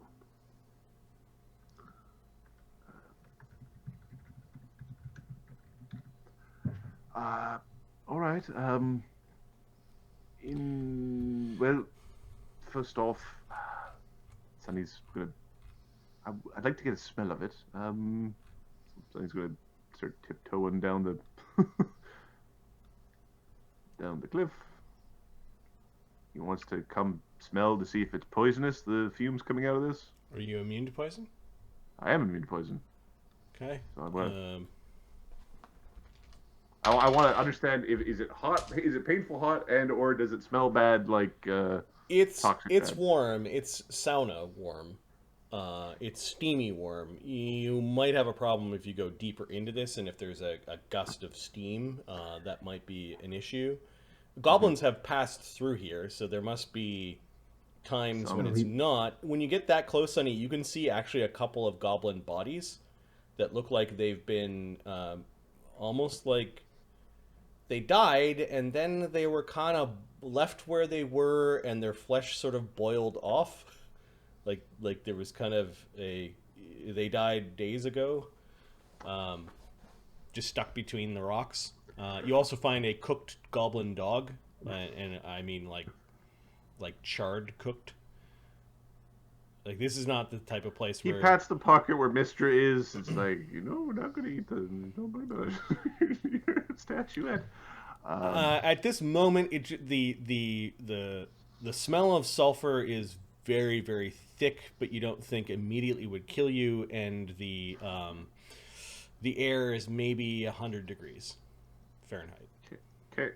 All right. Well, first off, Sunny's gonna. I'd like to get a smell of it. Sunny's gonna start tiptoeing down the down the cliff. He wants to come smell to see if it's poisonous. The fumes coming out of this. Are you immune to poison? I am immune to poison. Okay. So I want to understand if is it hot, is it painful hot, and or does it smell bad like it's toxic bad? warm. It's sauna warm. It's steamy warm. You might have a problem if you go deeper into this, and if there's a gust of steam, that might be an issue. Goblins have passed through here, so there must be times when it's not. When you get that close, Sonny, you can see actually a couple of goblin bodies that look like they've been almost like they died and then they were kind of left where they were and their flesh sort of boiled off. Like there was kind of they died days ago, just stuck between the rocks. You also find a cooked goblin dog, and I mean like charred cooked. Like this is not the type of place where he pats the pocket where Mistra is. It's like, we're not gonna eat the statuette. At this moment, the smell of sulfur is very, very thick, but you don't think immediately would kill you, and the air is maybe 100 degrees Fahrenheit. Okay.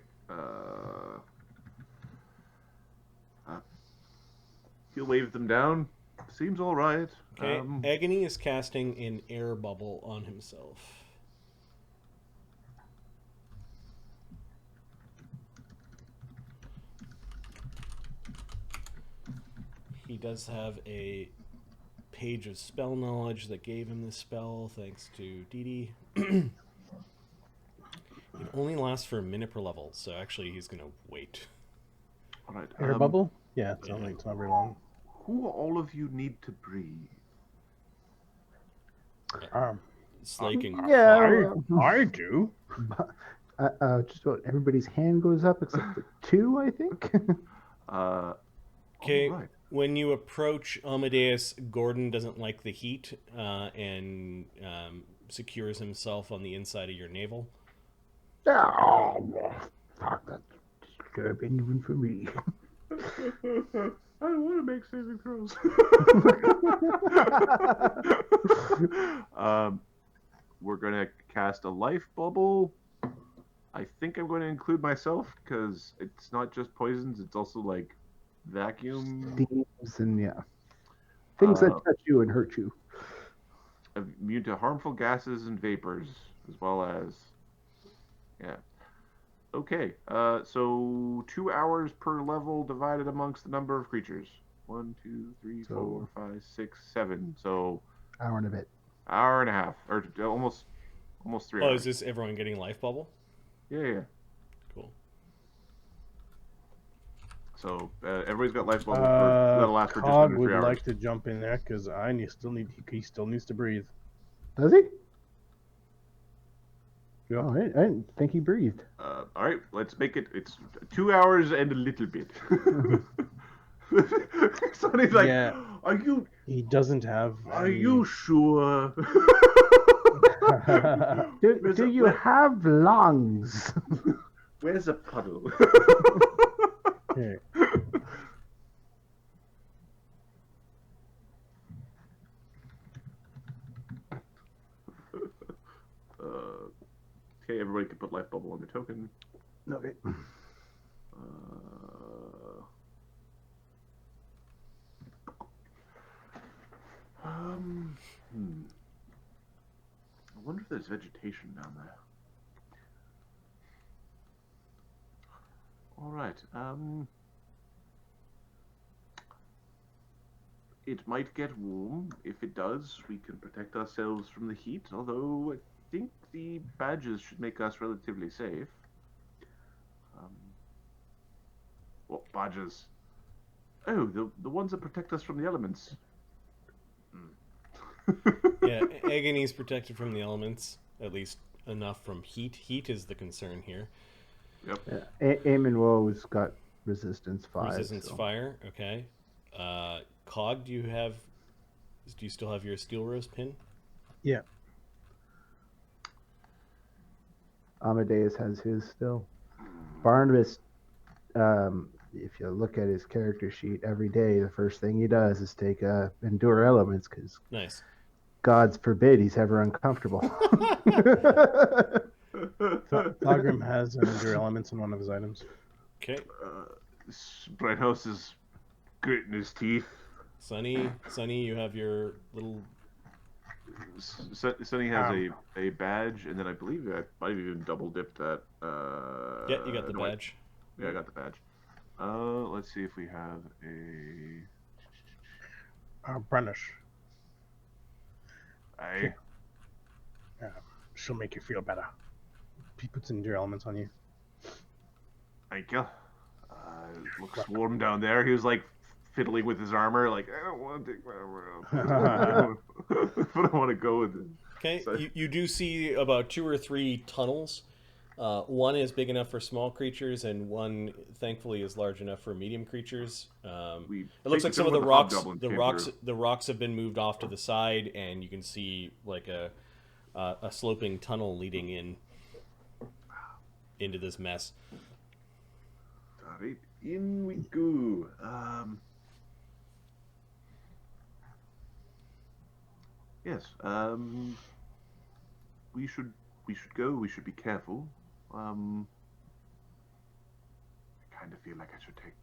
He'll wave them down. Seems all right. Okay. Agony is casting an air bubble on himself. He does have a page of spell knowledge that gave him this spell, thanks to Dee Dee. It only lasts for a minute per level, so actually he's going to wait. All right. Air bubble? Yeah, it's not very long. Who all of you need to breathe? Slaking. Yeah, I do. just about everybody's hand goes up except for two, I think. Okay, right. when you approach Amadeus, Gordon doesn't like the heat and secures himself on the inside of your navel. Oh, fuck, that's disturbing even for me. I don't want to make saving throws. We're going to cast a life bubble. I think I'm going to include myself because it's not just poisons, it's also like vacuum. Steams and things that touch you and hurt you. Immune to harmful gases and vapors, as well as Okay, so 2 hours per level divided amongst the number of creatures. 1, 2, 3, 4, 5, 6, 7. So Hour and a bit. hour and a half, or almost 3 Oh, hours. is this everyone getting life bubble? Yeah. Cool. So everybody's got life bubble. That'll last for just Cog under would 3 hours. like to jump in there because he still needs to breathe. Does he? Yep. Oh, I didn't think he breathed. All right, let's make it. It's 2 hours and a little bit. Sonny's like, Yeah. He doesn't have. Are you sure? Do you have lungs? Where's a puddle? Here. Okay, everybody can put life bubble on the token. Okay. I wonder if there's vegetation down there. All right. It might get warm. If it does, we can protect ourselves from the heat. Although think the badges should make us relatively safe. What badges? Oh, the ones that protect us from the elements. Yeah, Agony's protected from the elements, at least enough from heat. Heat is the concern here. Yep. Eamon Woe's got resistance 5. Resistance fire, okay. Cog, do you still have your Steelrose pin? Yeah. Amadeus has his still. Barnabas, if you look at his character sheet every day, the first thing he does is take endure elements because Nice. God's forbid he's ever uncomfortable. Thogrim has an endure elements in one of his items. Okay. Brighthouse is gritting his teeth. Sunny, you have your little... Sunny has a badge, and then I believe I might have even double dipped that. Yeah, you got the badge. Yeah, I got the badge. Let's see if we have a... Brennish. I... She'll make you feel better. He puts endure elements on you. Thank you. Looks warm down there. He was like fiddling with his armor, like, I don't want to take my armor out. But I want to go with it. Okay, So- you do see about 2 or 3 tunnels. One is big enough for small creatures, and one, thankfully, is large enough for medium creatures. We It looks like think some of the the rocks, hobgoblins the came rocks, through. the rocks have been moved off to the side, and you can see like a sloping tunnel leading into this mess. All right, in we go. Yes. We should go. We should be careful. I kind of feel like I should take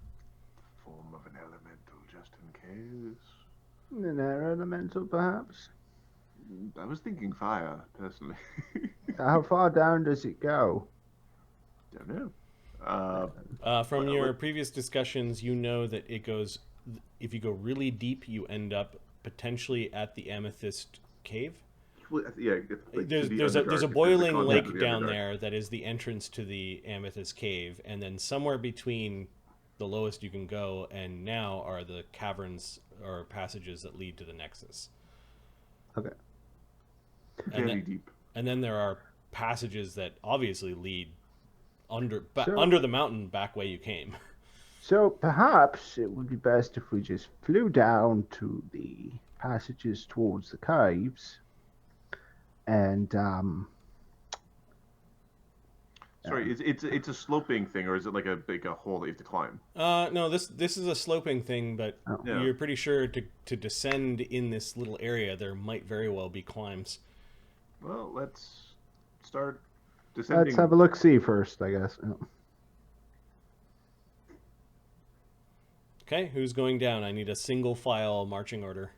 the form of an elemental just in case. An air elemental, perhaps? I was thinking fire, personally. How far down does it go? Don't know. From Well, your what- previous discussions, you know that it goes. If you go really deep, you end up potentially at the Amethyst Cave. Well, yeah, like, to the There's a Underdark, the boiling content lake of the down Underdark. there that is the entrance to the Amethyst Cave, and then somewhere between the lowest you can go and now are the caverns or passages that lead to the Nexus. Okay. And Very then, deep. and then there are passages that obviously lead under Sure. under the mountain back way you came. So perhaps it would be best if we just flew down to the passages towards the caves and Sorry, it's a sloping thing, or is it like a hole that you have to climb? No, this is a sloping thing, but Oh. Yeah. you're pretty sure to descend in this little area, there might very well be climbs. Well, let's start descending. let's have a look-see first, I guess. Okay, who's going down? I need a single file marching order.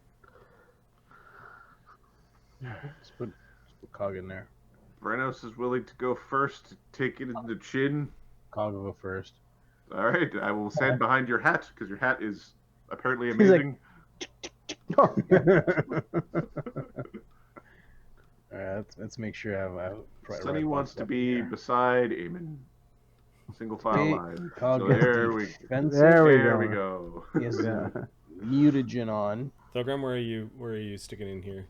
Let's put Cog in there. Brenos is willing to go first, to take it in the chin. Cog will go first. All right, I will stand behind your hat because your hat is apparently He's like- amazing. Let's make sure I have Sunny wants to be beside Eamon. Single file Okay, line. Cog So gets there we defensive. There we we go. go. He has Yeah. mutagen on. Thogram, where are you sticking in here?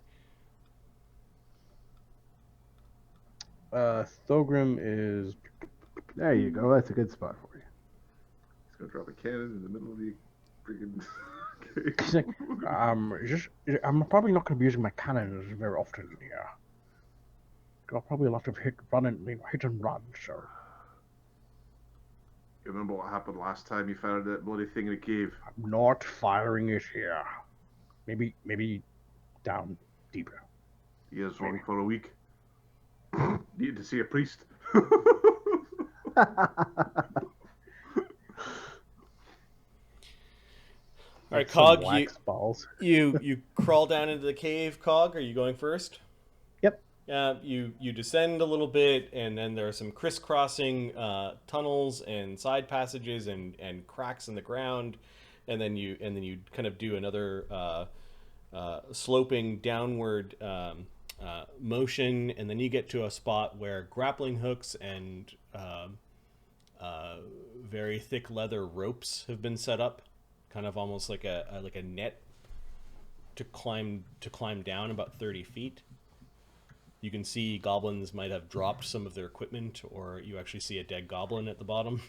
Thogrim is There you go. That's a good spot for you. He's gonna drop a cannon in the middle of the freaking he's like, I'm probably not going to be using my cannons very often here. Got probably a lot of hit and run, so. You remember what happened last time you found that bloody thing in the cave? I'm not firing it here. Maybe down deeper. He is only for a week. Needed to see a priest. All right, some Cog, wax balls. you crawl down into the cave. Cog, are you going first? Yep. You descend a little bit, and then there are some crisscrossing tunnels and side passages and cracks in the ground, and then you kind of do another sloping downward motion, and then you get to a spot where grappling hooks and very thick leather ropes have been set up, kind of almost like a net to climb down about 30 feet. You can see goblins might have dropped some of their equipment, or you actually see a dead goblin at the bottom.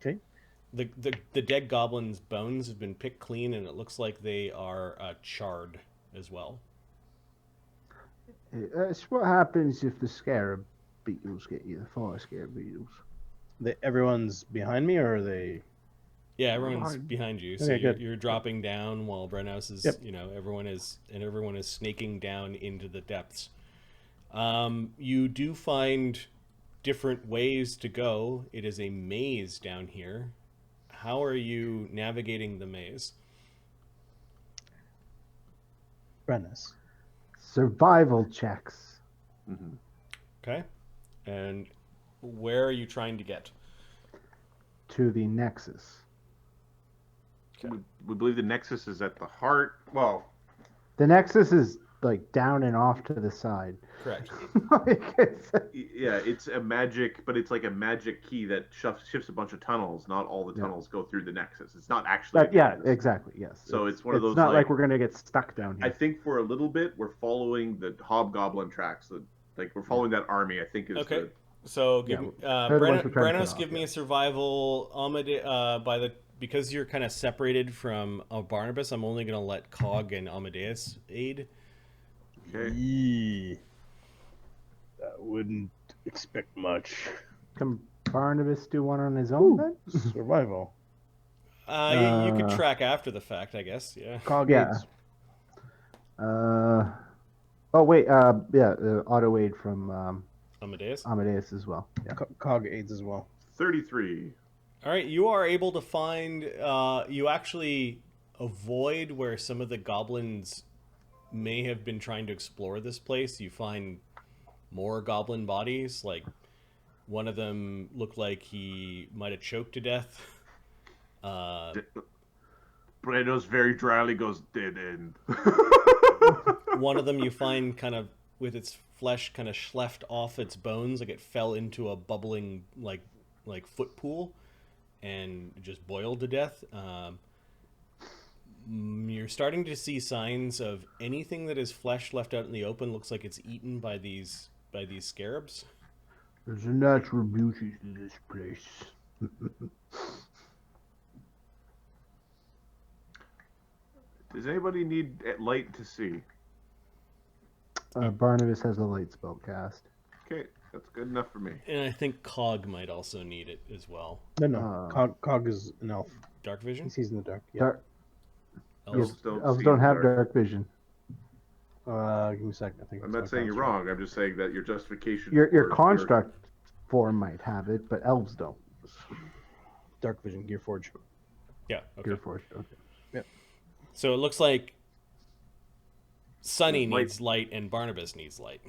Okay. The dead goblin's bones have been picked clean, and it looks like they are charred as well. That's what happens if the scarab beetles get you, the fire scarab beetles. Everyone's behind me, or are they? Yeah, everyone's behind you. So Okay, you're dropping down while Brenhouse is, everyone is snaking down into the depths. You do find different ways to go. It is a maze down here. How are you navigating the maze? Brennis. Survival checks. Mm-hmm. Okay. And where are you trying to get? To the Nexus. We believe the Nexus is at the heart. Well, The Nexus is like down and off to the side. Correct. yeah, it's a magic, but it's like a magic key that shifts a bunch of tunnels. Not all the tunnels go through the Nexus. It's not actually. Yeah, exactly. Yes. So it's one of those. It's not like we're gonna get stuck down here. I think for a little bit we're following the hobgoblin tracks. Like we're following that army. I think is okay. So give me, Brennos, give me a survival because you're kind of separated from Barnabas. I'm only gonna let Cog and Amadeus aid. Okay. That wouldn't expect much. Can Barnabas do one on his own then? Survival. You could track after the fact, I guess. Yeah. Cog Yeah. aids. Oh wait. Auto aid from Amadeus. Amadeus as well. Yeah. Cog aids as well. 33. All right, you are able to find. You actually avoid where some of the goblins may have been trying to explore this place. You find more goblin bodies. Like one of them looked like he might have choked to death. Bredos very dryly goes, dead end. One of them you find kind of with its flesh kind of schleft off its bones, like it fell into a bubbling like foot pool and just boiled to death. You're starting to see signs of anything that is flesh left out in the open looks like it's eaten by these scarabs. There's a natural beauty to this place. Does anybody need light to see? Barnabas has a light spell cast. Okay, that's good enough for me. And I think Cog might also need it as well. No. Cog is an elf. Dark vision? He sees in the dark. Yeah. Dark. Elves? Elves don't have dark vision. Give me a second. I think I'm not saying you're wrong. I'm just saying that your justification. Your construct form might have it, but elves don't. Dark vision, Gearforge. Yeah. Okay. Gearforge. Okay. Yep. So it looks like Sunny needs light and Barnabas needs light.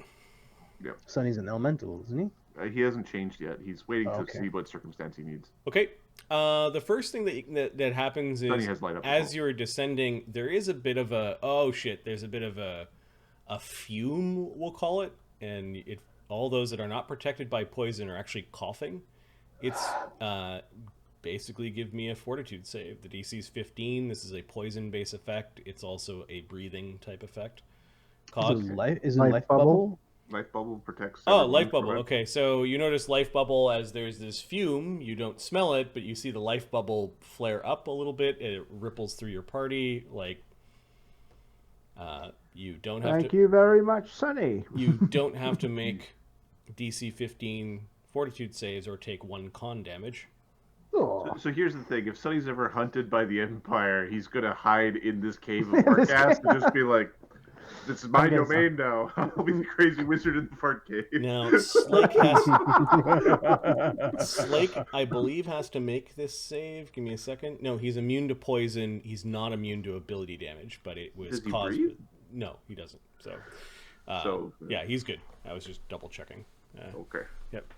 Yep. Sonny's an elemental, isn't he? He hasn't changed yet. He's waiting to Okay. see what circumstance he needs. Okay. The first thing that happens Sunny is has light up as as well. you're descending, there is a bit of a there's a bit of a fume, we'll call it, and all those that are not protected by poison are actually coughing. It's basically give me a fortitude save. The DC is 15. This is a poison base effect. It's also a breathing type effect. Cog. Is it life bubble? Life bubble protects. Oh, everyone life from bubble. it. Okay, so you notice life bubble as there's this fume. You don't smell it, but you see the life bubble flare up a little bit. It ripples through your party. Like, you don't have Thank you very much, Sunny. You don't have to make DC 15 fortitude saves or take 1 con damage. Oh. So here's the thing: if Sonny's ever hunted by the Empire, he's gonna hide in this cave of Farcast and just be like, "This is my get domain now. I'll be the crazy wizard in the fart cave." Now, Slake, I believe, has to make this save. Give me a second. No, he's immune to poison. He's not immune to ability damage, but it was Does he caused. breathe? No, he doesn't. So, yeah, he's good. I was just double checking. Okay. Yep.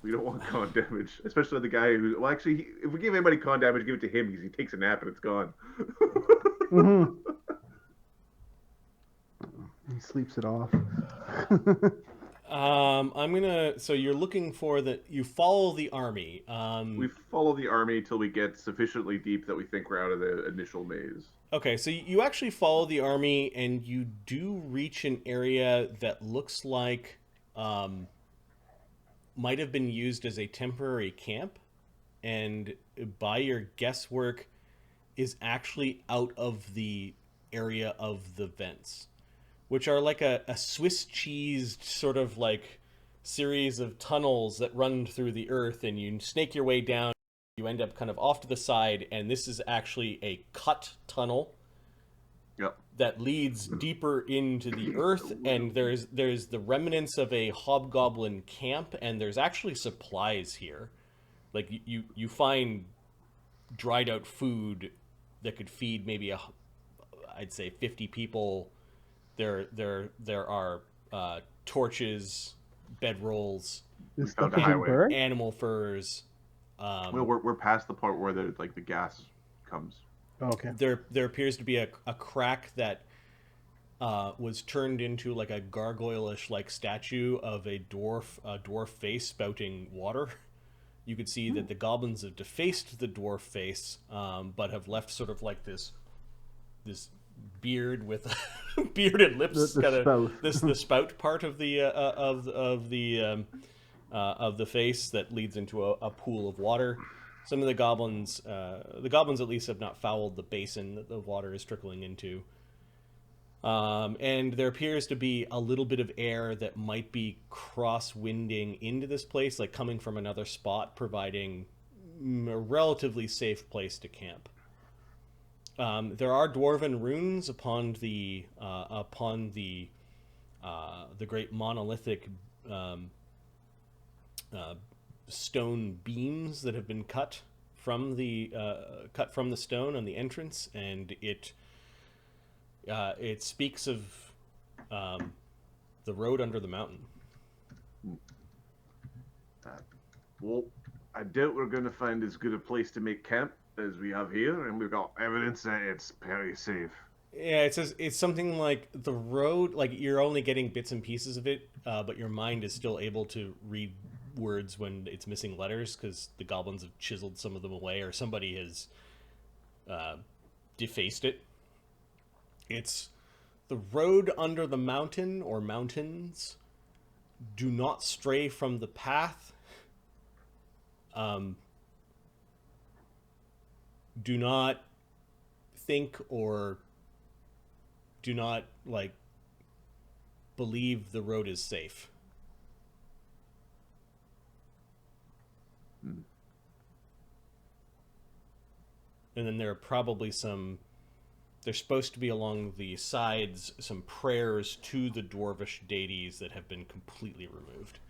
We don't want con damage, especially the guy who. Well, actually, if we give anybody con damage, give it to him because he takes a nap and it's gone. Mm-hmm. sleeps it off. So you're looking for you follow the army. We follow the army till we get sufficiently deep that we think we're out of the initial maze. Okay, so you actually follow the army, and you do reach an area that looks like might have been used as a temporary camp, and by your guesswork, is actually out of the area of the vents, which are like a Swiss cheese sort of like series of tunnels that run through the earth, and you snake your way down. You end up kind of off to the side, and this is actually a cut tunnel. Yep. That leads deeper into the earth, and there's the remnants of a hobgoblin camp, and there's actually supplies here. Like you find dried out food that could feed maybe I'd say 50 people. There are torches, bedrolls, This found stuff a isn't highway. burned? animal furs. Well, we're past the part where the gas comes. Okay. There appears to be a crack that was turned into like a gargoyle-ish like statue of a dwarf face spouting water. You could see that the goblins have defaced the dwarf face, but have left sort of like this beard with bearded lips, The kind of spout. the spout part of the face that leads into a pool of water. Some of the goblins at least have not fouled the basin that the water is trickling into. And there appears to be a little bit of air that might be cross-winding into this place, like coming from another spot, providing a relatively safe place to camp. There are dwarven runes upon the great monolithic stone beams that have been cut from the stone on the entrance, and it speaks of the road under the mountain. Well, I doubt we're going to find as good a place to make camp as we have here, and we've got evidence that it's very safe. Yeah, it's something like the road, like you're only getting bits and pieces of it, but your mind is still able to read words when it's missing letters, because the goblins have chiseled some of them away, or somebody has defaced it. It's the road under the mountain or mountains. Do not stray from the path. Do not think or do not believe the road is safe. And then there are probably there's supposed to be along the sides some prayers to the dwarvish deities that have been completely removed.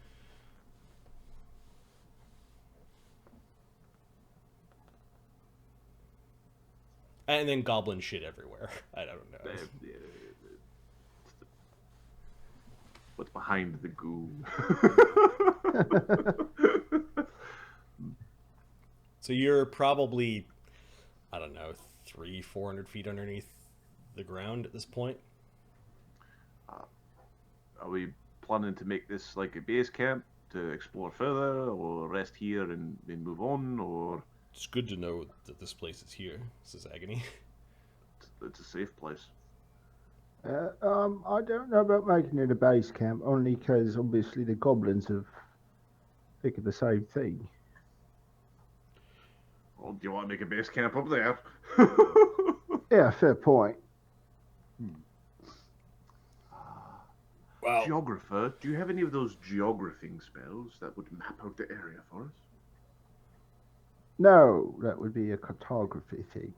And then goblin shit everywhere. I don't know. What's behind the goo? So you're probably, I don't know, 300-400 feet underneath the ground at this point. Are we planning to make this like a base camp to explore further, or rest here and move on, or? It's good to know that this place is here, says Agony. It's a safe place. I don't know about making it a base camp, only because obviously the goblins have figured the same thing. Well, do you want to make a base camp up there? Yeah, fair point. Wow. Geographer, do you have any of those geographing spells that would map out the area for us? No, that would be a cartography thing.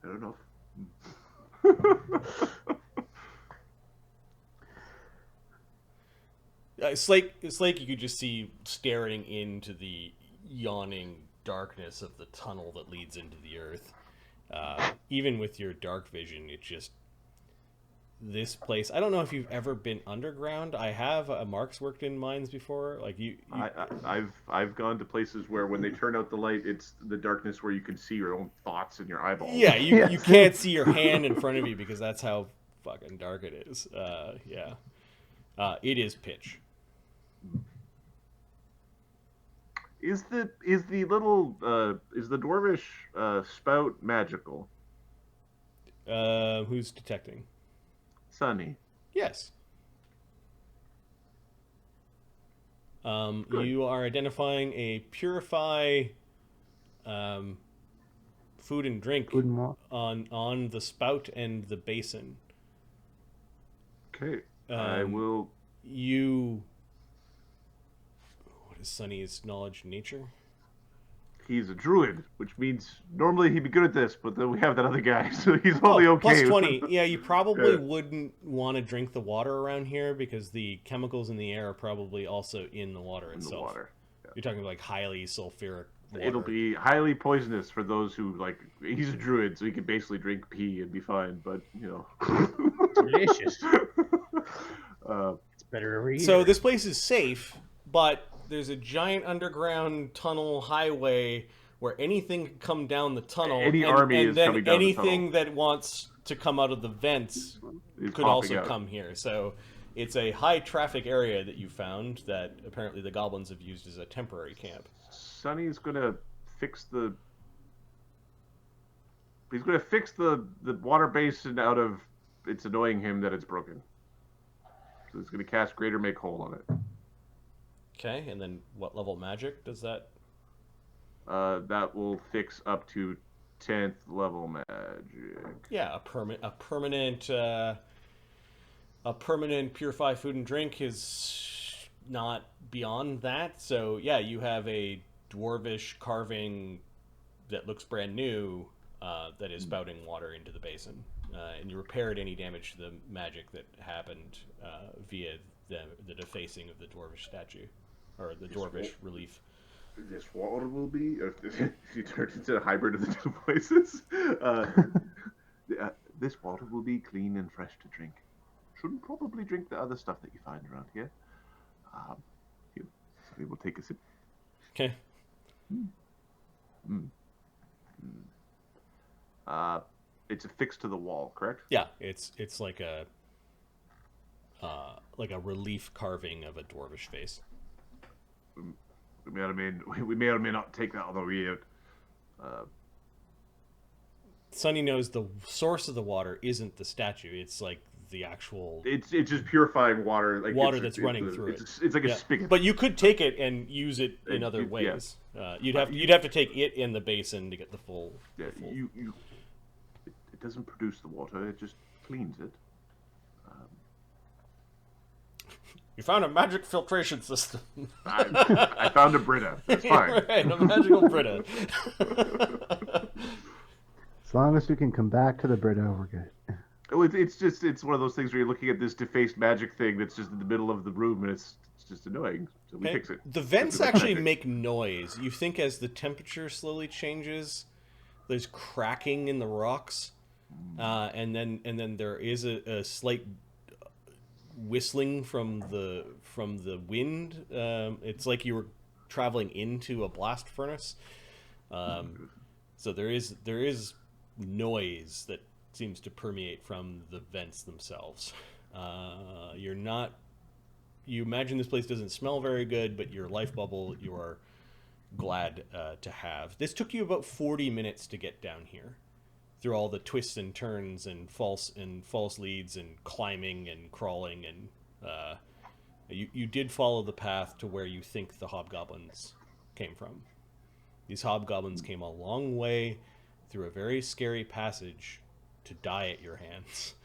Fair enough. It's like you could just see staring into the yawning darkness of the tunnel that leads into the earth. Even with your dark vision, this place. I don't know if you've ever been underground. I have. Mark's worked in mines before. Like I've gone to places where when they turn out the light, it's the darkness where you can see your own thoughts in your eyeballs. Yeah, you can't see your hand in front of you because that's how fucking dark it is. Yeah. It is pitch. Is the dwarvish spout magical? Who's detecting? Sunny. Yes. You are identifying a purify food and drink on the spout and the basin. Okay. I will. What is Sunny's knowledge of nature? He's a druid, which means normally he'd be good at this, but then we have that other guy, so he's only okay. Plus 20. Yeah, you probably wouldn't want to drink the water around here because the chemicals in the air are probably also in the water itself. The water. Yeah. You're talking like highly sulfuric water. It'll be highly poisonous for those who, like, he's a druid, so he can basically drink pee and be fine, but, you know. Delicious. It's better every year. So this place is safe, but there's a giant underground tunnel highway where anything can come down the tunnel. Any army is coming down the tunnel. Anything that wants to come out of the vents could also come here. So it's a high traffic area that you found that apparently the goblins have used as a temporary camp. Sunny's gonna fix the. He's gonna fix the water basin out of. It's annoying him that it's broken. So he's gonna cast Greater Make Whole on it. Okay, and then what level magic does that? That will fix up to 10th level magic. Yeah, a permanent purify food and drink is not beyond that. So yeah, you have a dwarvish carving that looks brand new that is spouting water into the basin, and you repaired any damage to the magic that happened via the defacing of the dwarvish statue. Or the dwarvish relief. This water will be, if you turned into a hybrid of the two places, this water will be clean and fresh to drink. Shouldn't probably drink the other stuff that you find around here. We will take a sip. Okay. It's affixed to the wall, correct? Yeah, it's like a relief carving of a dwarvish face. We may or may not take that all the way out. Sunny knows the source of the water isn't the statue. It's like the actual. It's just purifying water, like water that's running through it. It's like a spigot. But you could take it and use it in other ways. Yeah. You'd have to take it in the basin to get the full. Yeah, it doesn't produce the water. It just cleans it. You found a magic filtration system. I found a Brita. That's fine. Right, a magical Brita. As long as we can come back to the Brita, we're good. It's one of those things where you're looking at this defaced magic thing that's just in the middle of the room, and it's just annoying. So we fix it. The vents actually make noise. You think as the temperature slowly changes, there's cracking in the rocks, and then there is a slight whistling from the wind. It's like you were traveling into a blast furnace. So there is noise that seems to permeate from the vents themselves. You imagine this place doesn't smell very good, but your life bubble you are glad to have. This took you about 40 minutes to get down here, through all the twists and turns and false leads and climbing and crawling, and you did follow the path to where you think the hobgoblins came from. These hobgoblins came a long way through a very scary passage to die at your hands.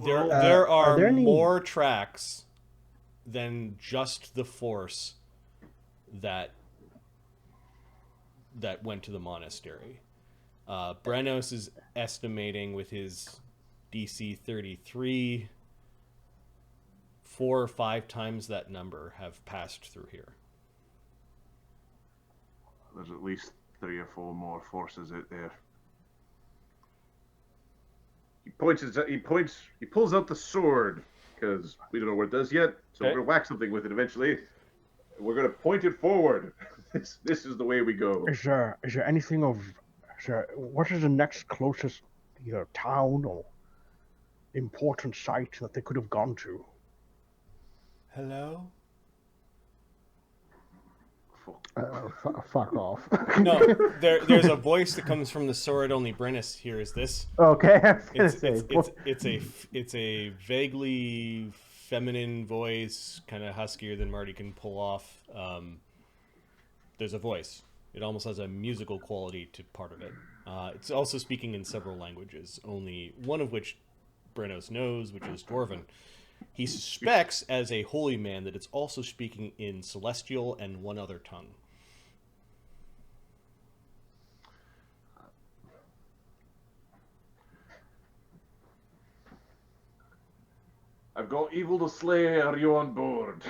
There are more tracks than just the force that went to the monastery. Brenos is estimating with his DC 33, 4 or 5 times that number have passed through here. There's at least 3 or 4 more forces out there. He pulls out the sword because we don't know what it does yet. So Okay. we're gonna whack something with it eventually. We're gonna point it forward. This is the way we go. Is there anything of? What is the next closest either town or important site that they could have gone to? Hello? Fuck off. No, there's a voice that comes from the sword only Brennus hears this. Okay, I was gonna It's a vaguely feminine voice, kind of huskier than Marty can pull off. There's a voice. It almost has a musical quality to part of it. It's also speaking in several languages, only one of which Brennos knows, which is dwarven. He suspects, as a holy man, that it's also speaking in celestial and one other tongue. I've got evil to slay. Are you on board?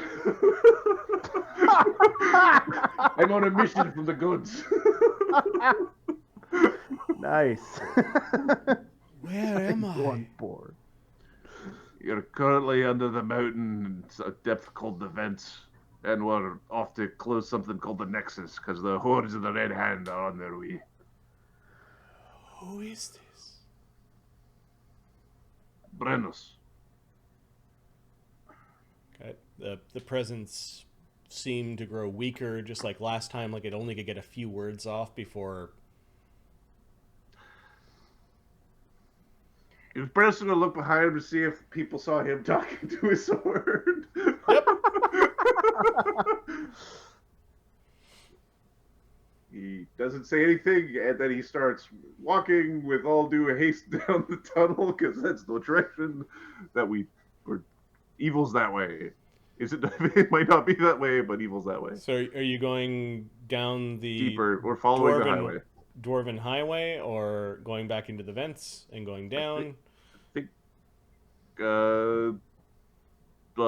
I'm on a mission from the gods. Nice. Where am Go I? on board. You're currently under the mountain, it's a depth called the Vents, and we're off to close something called the Nexus, because the hordes of the Red Hand are on their way. Who is this? Brennos. Okay. The presence seemed to grow weaker, just like last time. Like it only could get a few words off before. Is Brennos going to look behind him to see if people saw him talking to his sword? Yep. He doesn't say anything, and then he starts walking with all due haste down the tunnel, because that's the direction that evil's that way. It might not be that way, but evil's that way. So are you going down the Deeper. We're following the highway. Dwarven highway, or going back into the vents and going down? Well,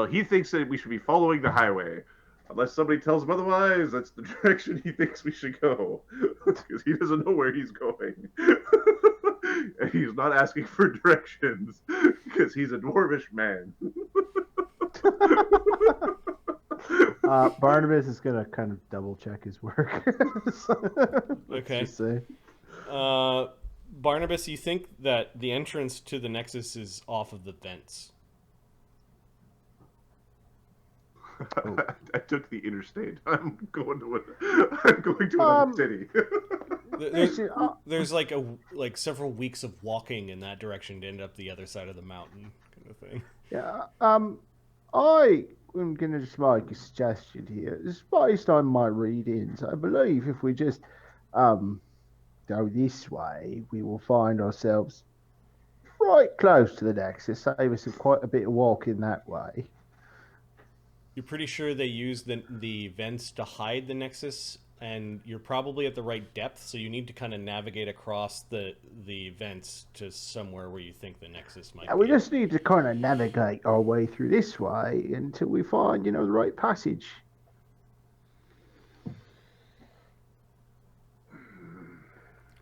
he thinks that we should be following the highway. Unless somebody tells him otherwise, that's the direction he thinks we should go. Because he doesn't know where he's going. And he's not asking for directions, because he's a dwarvish man. Barnabas is gonna kind of double check his work. Okay. Just say. Barnabas, you think that the entrance to the Nexus is off of the vents? I took the interstate. I'm going to another city. There's like several weeks of walking in that direction to end up the other side of the mountain, kind of thing. Yeah. I am going to just make a suggestion here. It's based on my readings. I believe if we just go this way, we will find ourselves right close to the Nexus. Save us quite a bit of walking that way. You're pretty sure they use the vents to hide the Nexus, and you're probably at the right depth, so you need to kind of navigate across the vents to somewhere where you think the Nexus might be. We just need to kind of navigate our way through this way until we find, the right passage.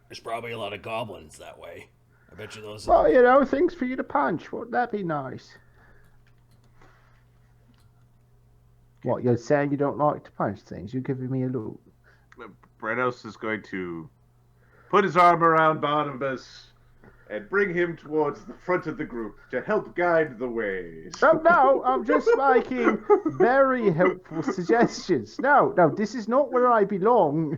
There's probably a lot of goblins that way. I bet you those. Well, things for you to punch. Wouldn't that be nice? What, you're saying you don't like to punch things? You're giving me a look. Brennos is going to put his arm around Barnabas and bring him towards the front of the group to help guide the way. Oh, no, I'm just making very helpful suggestions. No, this is not where I belong.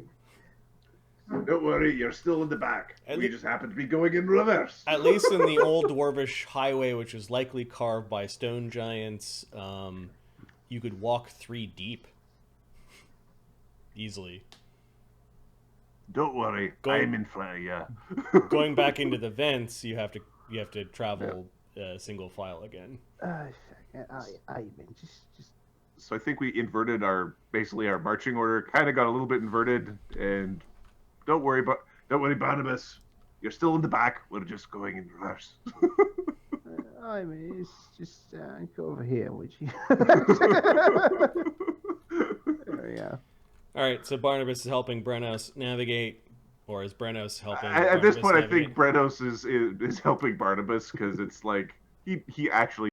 Don't worry, you're still in the back. We just happen to be going in reverse. At least in the old dwarvish highway, which is likely carved by stone giants, you could walk 3 deep easily. Don't worry, I'm in front of you. Going back into the vents, you have to travel single file again. So I think we inverted our marching order. Kind of got a little bit inverted, and don't worry, Barnabas. You're still in the back. We're just going in reverse. It's just go over here, would you? There we go. All right, so Barnabas is helping Brennos navigate Or is Brenos helping? At this Barnabas point, I navigate? think Brenos is helping Barnabas because it's like he actually